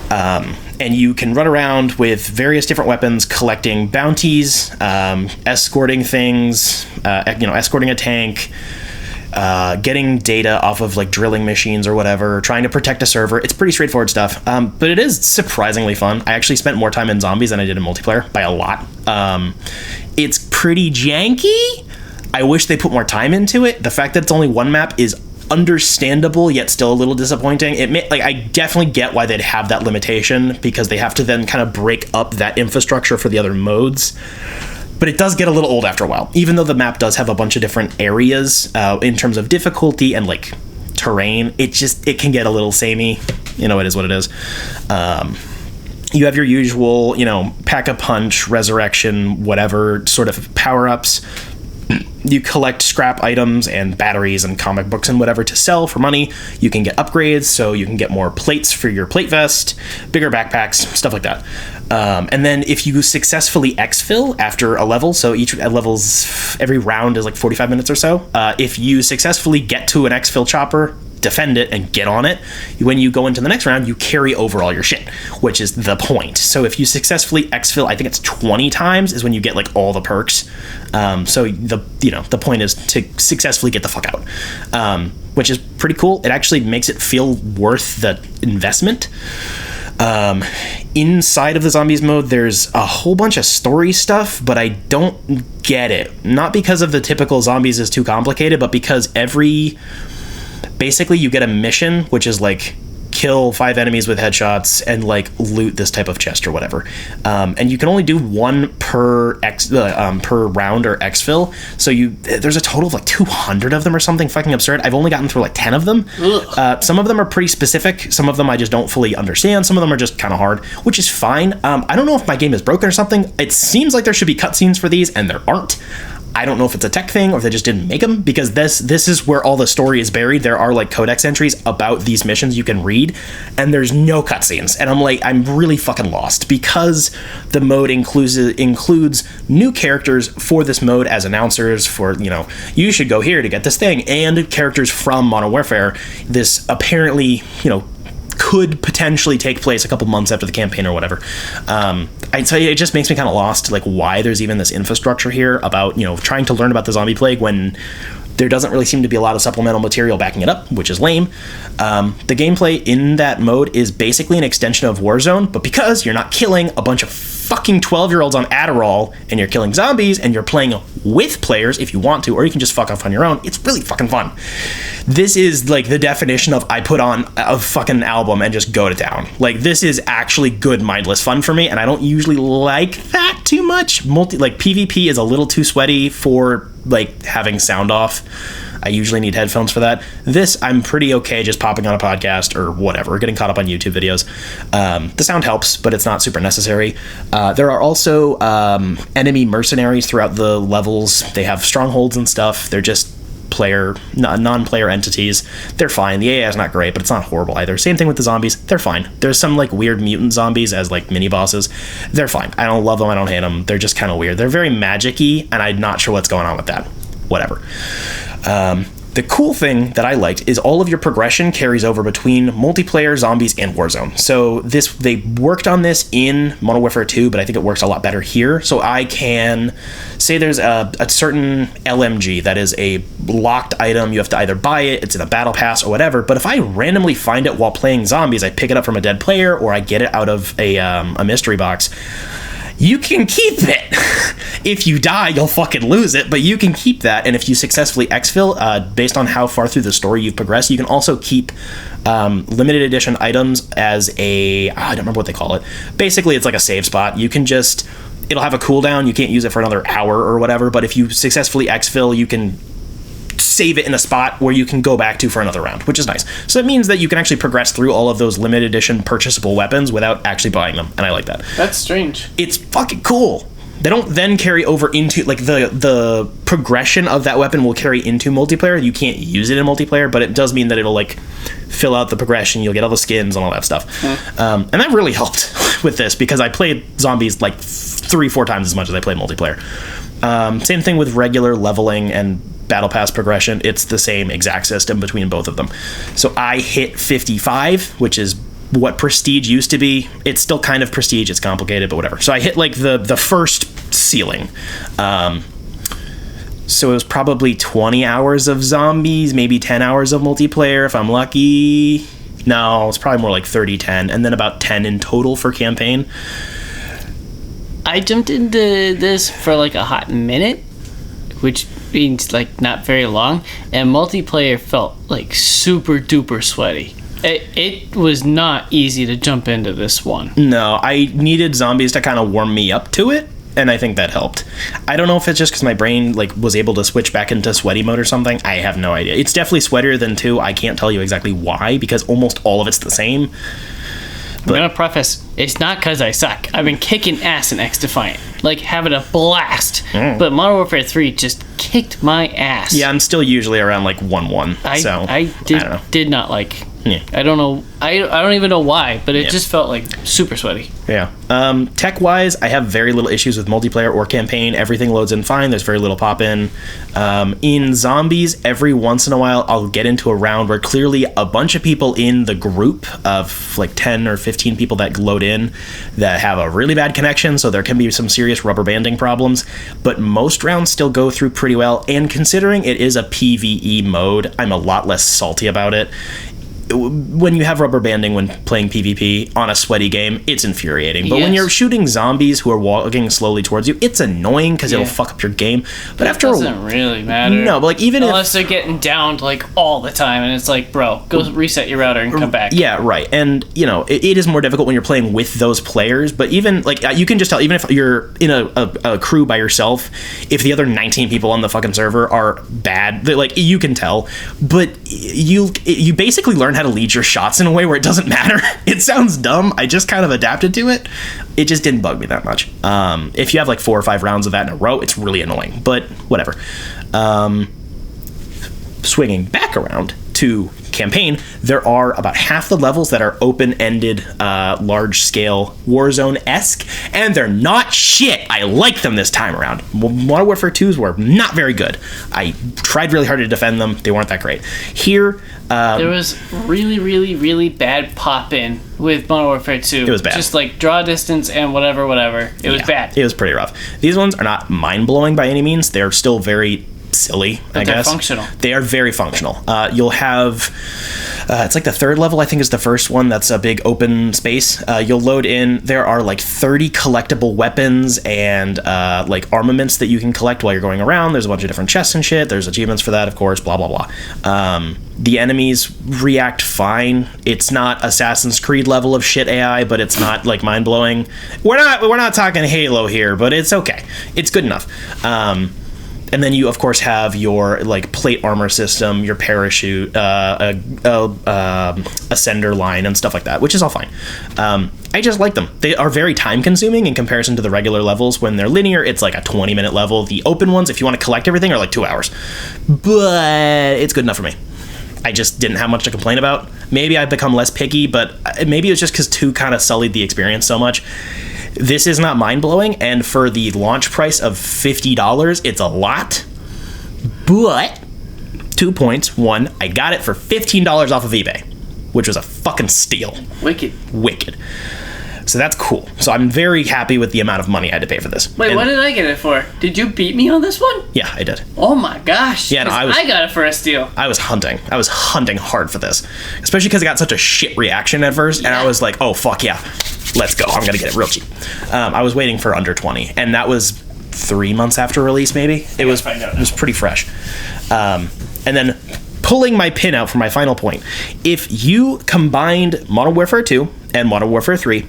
And you can run around with various different weapons, collecting bounties, escorting things, escorting a tank, getting data off of like drilling machines or whatever, trying to protect a server. It's pretty straightforward stuff, but it is surprisingly fun. I actually spent more time in zombies than I did in multiplayer by a lot. It's pretty janky. I wish they put more time into it. The fact that it's only one map is understandable, yet still a little disappointing. I definitely get why they'd have that limitation, because they have to then kind of break up that infrastructure for the other modes. But it does get a little old after a while, even though the map does have a bunch of different areas in terms of difficulty and like terrain. It can get a little samey. You know, it is what it is. You have your usual, pack-a-punch, resurrection, whatever sort of power-ups. You collect scrap items and batteries and comic books and whatever to sell for money. You can get upgrades, so you can get more plates for your plate vest, bigger backpacks, stuff like that. And then if you successfully exfil after a level, so every round is like 45 minutes or so. If you successfully get to an exfil chopper, defend it, and get on it, when you go into the next round, you carry over all your shit, which is the point. So if you successfully exfil, I think it's 20 times is when you get like all the perks. So the point is to successfully get the fuck out, which is pretty cool. It actually makes it feel worth the investment. Inside of the zombies mode, there's a whole bunch of story stuff, but I don't get it. Not because of the typical zombies is too complicated, but because basically you get a mission, which is like kill 5 enemies with headshots and like loot this type of chest or whatever. And you can only do one per round or exfil. So there's a total of like 200 of them or something fucking absurd. I've only gotten through like 10 of them. Some of them are pretty specific. Some of them I just don't fully understand. Some of them are just kind of hard, which is fine. I don't know if my game is broken or something. It seems like there should be cutscenes for these, and there aren't. I don't know if it's a tech thing or if they just didn't make them, because this is where all the story is buried. There are like codex entries about these missions you can read, and there's no cutscenes. And I'm really fucking lost, because the mode includes new characters for this mode as announcers for, you should go here to get this thing, and characters from Modern Warfare. This apparently, could potentially take place a couple months after the campaign or whatever. I'd tell you, it just makes me kind of lost, like why there's even this infrastructure here about, trying to learn about the zombie plague when there doesn't really seem to be a lot of supplemental material backing it up, which is lame. The gameplay in that mode is basically an extension of Warzone, but because you're not killing a bunch of fucking 12-year-olds on Adderall and you're killing zombies and you're playing with players if you want to, or you can just fuck off on your own, it's really fucking fun. This is like the definition of I put on a fucking album and just go to town. Like, this is actually good mindless fun for me, and I don't usually like that too much. PvP is a little too sweaty for like having sound off. I usually need headphones for that. This, I'm pretty okay just popping on a podcast or whatever, getting caught up on YouTube videos. The sound helps, but it's not super necessary. There are also enemy mercenaries throughout the levels. They have strongholds and stuff. They're just non-player entities. They're fine. The AI is not great, but it's not horrible either. Same thing with the zombies. They're fine. There's some like weird mutant zombies as like mini bosses. They're fine. I don't love them. I don't hate them. They're just kind of weird. They're very magic-y, and I'm not sure what's going on with that. Whatever. The cool thing that I liked is all of your progression carries over between multiplayer, zombies, and Warzone. So they worked on this in Modern Warfare 2, but I think it works a lot better here. So I can say there's a certain LMG that is a locked item. You have to either buy it, it's in a battle pass, or whatever. But if I randomly find it while playing zombies, I pick it up from a dead player, or I get it out of a mystery box, you can keep it. If you die, you'll fucking lose it, but you can keep that. And if you successfully exfil, based on how far through the story you've progressed, you can also keep limited edition items as I don't remember what they call it. Basically, it's like a save spot. You can just, it'll have a cooldown. You can't use it for another hour or whatever, but if you successfully exfil, you can save it in a spot where you can go back to for another round, which is nice. So it means that you can actually progress through all of those limited edition purchasable weapons without actually buying them, and I like that. That's strange. It's fucking cool. They don't then carry over into, like, the progression of that weapon will carry into multiplayer. You can't use it in multiplayer, but it does mean that it'll, like, fill out the progression. You'll get all the skins and all that stuff. And that really helped with this, because I played zombies, like, 3-4 times as much as I played multiplayer. Same thing with regular leveling and battle pass progression. It's the same exact system between both of them. So I hit 55, which is what prestige used to be. It's still kind of prestige. It's complicated, but whatever. So I hit like the first ceiling. So it was probably 20 hours of zombies, maybe 10 hours of multiplayer if I'm lucky. No, it's probably more like 30-10, and then about 10 in total for campaign. I jumped into this for like a hot minute, which means like not very long, and multiplayer felt like super duper sweaty. It was not easy to jump into this one. No, I needed zombies to kind of warm me up to it, and I think that helped. I don't know if it's just because my brain like was able to switch back into sweaty mode or something. I have no idea. It's definitely sweatier than 2. I can't tell you exactly why, because almost all of it's the same. I'm gonna preface, it's not because I suck. I've been kicking ass in X Defiant, like having a blast. But Modern Warfare 3 just kicked my ass. Yeah, I'm still usually around like 1-1. I did not like. Yeah. I don't know. I don't even know why, but it just felt like super sweaty. Yeah. Tech-wise, I have very little issues with multiplayer or campaign. Everything loads in fine. There's very little pop-in. In zombies, every once in a while, I'll get into a round where clearly a bunch of people in the group of like 10 or 15 people that load in that have a really bad connection, so there can be some serious rubber banding problems. But most rounds still go through pretty well, and considering it is a PvE mode, I'm a lot less salty about it. When you have rubber banding when playing PvP on a sweaty game, it's infuriating. But when you're shooting zombies who are walking slowly towards you, it's annoying because it'll fuck up your game. But after it doesn't really matter. No, but like unless they're getting downed like all the time, and it's like, bro, go reset your router and come back. Yeah, right. And you know, it is more difficult when you're playing with those players. But even like you can just tell, even if you're in a crew by yourself, if the other 19 people on the fucking server are bad, like you can tell. But you basically learn how to lead your shots in a way where it doesn't matter. It sounds dumb. I just kind of adapted to it. It just didn't bug me that much. If you have like 4 or 5 rounds of that in a row, it's really annoying, but whatever. Swinging back around to campaign, there are about half the levels that are open-ended, large-scale Warzone-esque, and they're not shit. I like them this time around. Modern Warfare 2s were not very good. I tried really hard to defend them. They weren't that great. Here, there was really, really, really bad pop-in with Modern Warfare 2. It was bad. Just like draw distance and whatever. It was bad. It was pretty rough. These ones are not mind-blowing by any means. They're still very silly, I guess. They're functional. They are very functional. You'll have, it's like the 3rd level, I think is the first one. That's a big open space. You'll load in. There are like 30 collectible weapons and like armaments that you can collect while you're going around. There's a bunch of different chests and shit. There's achievements for that, of course, blah, blah, blah. The enemies react fine. It's not Assassin's Creed level of shit AI, but it's not like mind-blowing. We're not talking Halo here, but it's okay. It's good enough. And then you, of course, have your like plate armor system, your parachute, ascender line, and stuff like that, which is all fine. I just like them. They are very time-consuming in comparison to the regular levels. When they're linear, it's like a 20-minute level. The open ones, if you want to collect everything, are like 2 hours. But it's good enough for me. I just didn't have much to complain about. Maybe I've become less picky, but maybe it was just because 2 kind of sullied the experience so much. This is not mind-blowing, and for the launch price of $50, it's a lot. But 2 points. One, I got it for $15 off of eBay, which was a fucking steal. Wicked. So that's cool. So I'm very happy with the amount of money I had to pay for this. Wait, what did I get it for? Did you beat me on this one? Yeah, I did. Oh my gosh. Yeah, no, I got it for a steal. I was hunting hard for this, especially because I got such a shit reaction at first, and I was like, oh fuck yeah, let's go, I'm gonna get it real cheap. I was waiting for under 20, and that was 3 months after release, maybe. It was pretty fresh. And then pulling my pin out for my final point, if you combined Modern Warfare 2 and Modern Warfare 3,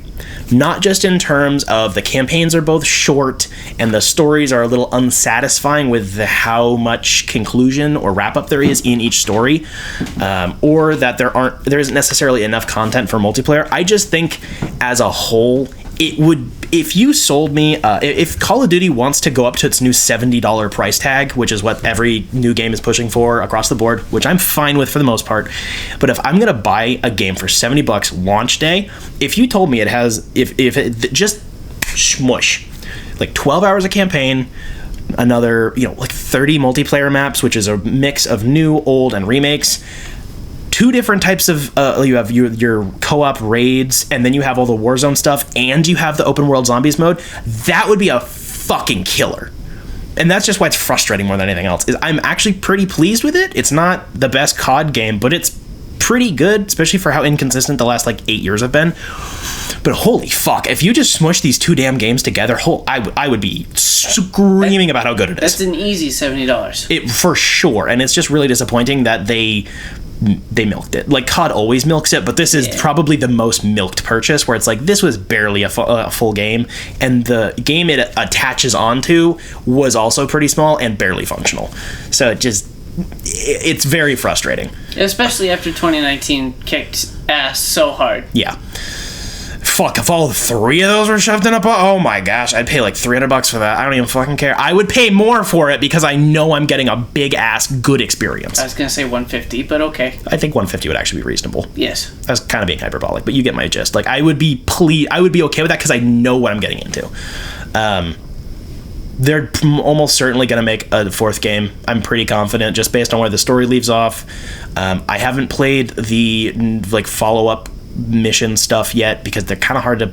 not just in terms of the campaigns are both short and the stories are a little unsatisfying with how much conclusion or wrap-up there is in each story, or that there isn't necessarily enough content for multiplayer, I just think as a whole, it would, if you sold me, if Call of Duty wants to go up to its new $70 price tag, which is what every new game is pushing for across the board, which I'm fine with for the most part, but if I'm gonna buy a game for $70 launch day, if you told me it has, if it just smush, like 12 hours of campaign, another, like 30 multiplayer maps, which is a mix of new, old, and remakes, 2 different types of you have your co-op raids, and then you have all the Warzone stuff, and you have the open world zombies mode, that would be a fucking killer. And that's just why it's frustrating more than anything else, is I'm actually pretty pleased with it. It's not the best COD game, but it's pretty good, especially for how inconsistent the last 8 years have been. But holy fuck, if you just smush these 2 damn games together, I would be screaming about how good it is. That's an easy $70. It for sure, and it's just really disappointing that they milked it. COD always milks it, but this is probably the most milked purchase, where it's this was barely a full game, and the game it attaches onto was also pretty small and barely functional. So it's very frustrating. Especially after 2019 kicked ass so hard. Yeah. Fuck, if all 3 of those were shoved in a pot, oh my gosh, I'd pay $300 for that. I don't even fucking care. I would pay more for it because I know I'm getting a big ass good experience. I was gonna say 150, but okay. I think 150 would actually be reasonable. Yes. I was kind of being hyperbolic, but you get my gist. I would be okay with that because I know what I'm getting into. They're almost certainly going to make a 4th game. I'm pretty confident, just based on where the story leaves off. I haven't played the follow-up mission stuff yet because they're kind of hard to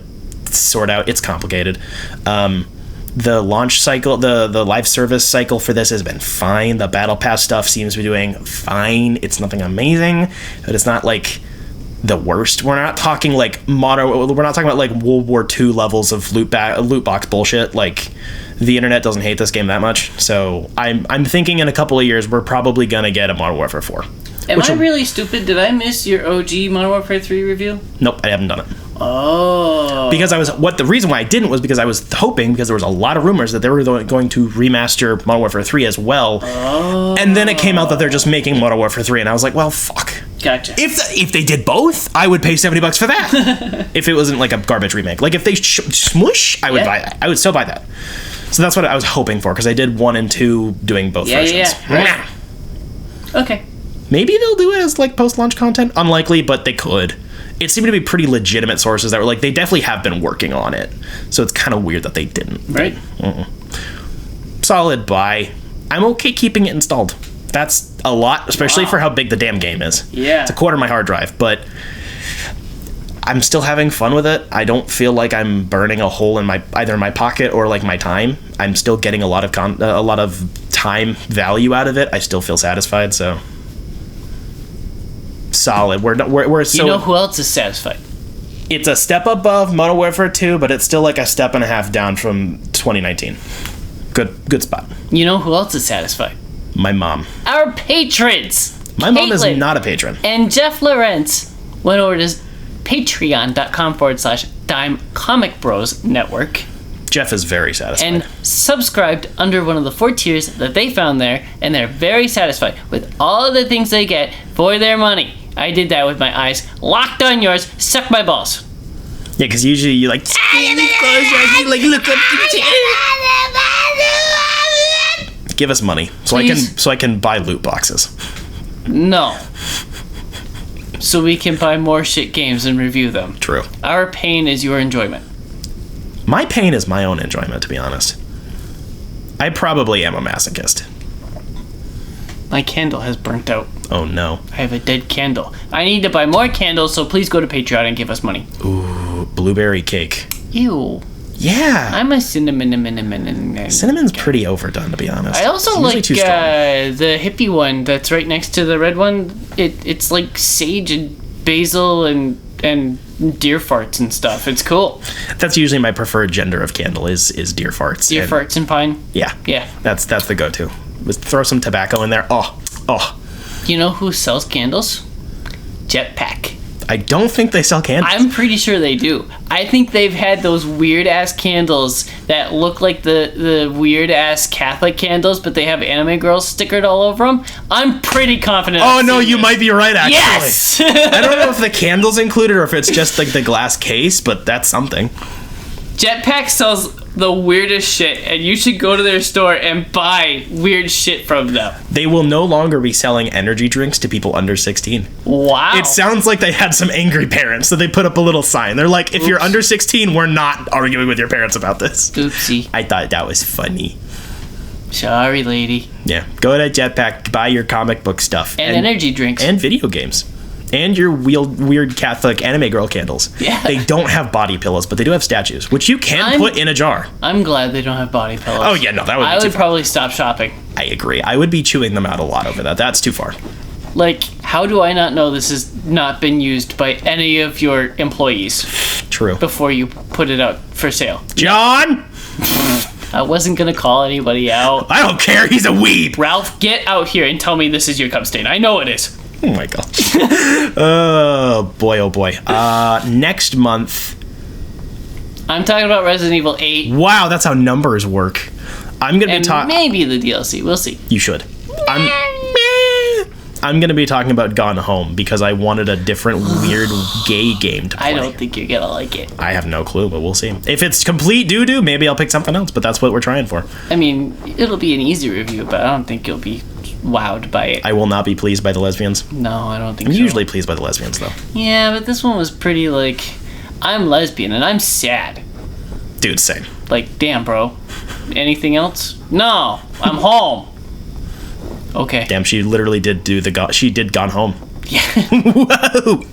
sort out. It's complicated. The launch cycle, the live service cycle for this has been fine. The battle pass stuff seems to be doing fine. It's nothing amazing, but it's not the worst. We're not talking modern. We're not talking about World War II levels of loot box bullshit. The internet doesn't hate this game that much, so I'm thinking in a couple of years we're probably gonna get a Modern Warfare 4. Am I really stupid? Did I miss your OG Modern Warfare 3 review? Nope, I haven't done it. Oh. Because the reason why I didn't was because I was hoping, because there was a lot of rumors that they were going to remaster Modern Warfare 3 as well. Oh. And then it came out that they're just making Modern Warfare 3, and I was like, well, fuck. Gotcha. If they did both, I would pay $70 for that. If it wasn't a garbage remake. If they smush, I would buy that. I would still buy that. So that's what I was hoping for, because I did 1 and 2 doing both versions. Yeah. Okay. Maybe they'll do it as post-launch content. Unlikely, but they could. It seemed to be pretty legitimate sources that were they definitely have been working on it. So it's kind of weird that they didn't. Right. Solid buy. I'm okay keeping it installed. That's a lot, especially for how big the damn game is. Yeah. It's a quarter of my hard drive, but I'm still having fun with it. I don't feel like I'm burning a hole in either my pocket or my time. I'm still getting a lot of time value out of it. I still feel satisfied, so solid. We're so, you know who else is satisfied? It's a step above Modern Warfare 2, but it's still a step and a half down from 2019. Good spot. You know who else is satisfied? My mom. Our patrons. My mom is not a patron. And Jeff Lawrence went over to patreon.com/dimecomicbros network. Jeff is very satisfied. And subscribed under one of the 4 tiers that they found there, and they're very satisfied with all the things they get for their money. I did that with my eyes locked on yours. Suck my balls. Yeah, because usually you look up the give us money so I can buy loot boxes. No. So we can buy more shit games and review them. True. Our pain is your enjoyment. My pain is my own enjoyment, to be honest. I probably am a masochist. My candle has burnt out. Oh no. I have a dead candle. I need to buy more candles, so please go to Patreon and give us money. Ooh, blueberry cake. Ew. Yeah. I'm a cinnamon. Cinnamon's pretty overdone, to be honest. I also It's usually like too strong. the hippie one that's right next to the red one. It's like sage and basil and deer farts and stuff. It's cool. That's usually my preferred gender of candle is deer farts. Deer farts and pine. Yeah. Yeah. That's the go-to. Just throw some tobacco in there. Oh. You know who sells candles? Jetpack. I don't think they sell candles. I'm pretty sure they do. I think they've had those weird ass candles that look like the weird ass Catholic candles, but they have anime girls stickered all over them. I'm pretty confident. Oh no, you might be right actually. Yes. I don't know if the candle's included or if it's just like the glass case, but that's something. Jetpack sells the weirdest shit, and you should go to their store and buy weird shit from them. They will no longer be selling energy drinks to people under 16. Wow. It sounds like they had some angry parents, so they put up a little sign. They're like, if you're under 16, we're not arguing with your parents about this. Oopsie. I thought that was funny. Sorry, lady. Yeah, go to Jetpack, buy your comic book stuff. And energy drinks. And video games. And your weird Catholic anime girl candles. Yeah. They don't have body pillows, but they do have statues, which you can put in a jar. I'm glad they don't have body pillows. Oh, yeah, no, that would be I too would far. probably stop shopping. I agree. I would be chewing them out a lot over that. That's too far. Like, how do I not know this has not been used by any of your employees True. before you put it out for sale? John! I wasn't going to call anybody out. I don't care. He's a weeb. Ralph, get out here and tell me this is your cum stain. I know it is. Oh, my gosh. Oh, boy. Next month. I'm talking about Resident Evil 8. Wow, that's how numbers work. I'm going to be And talking... maybe the DLC. We'll see. You should. I'm going to be talking about Gone Home because I wanted a different weird gay game to play. I don't think you're going to like it. I have no clue, but we'll see. If it's complete doo-doo, maybe I'll pick something else, but that's what we're trying for. I mean, it'll be an easy review, but I don't think you'll be wowed by it. I will not be pleased by the lesbians. No, I don't think I'm so. usually pleased by the lesbians, though. Yeah, but this one was pretty, like... I'm lesbian, and I'm sad. Dude, same. Like, damn, bro. Anything else? No, I'm home. Okay. Damn, she literally did do she did Gone Home. Yeah. Whoa!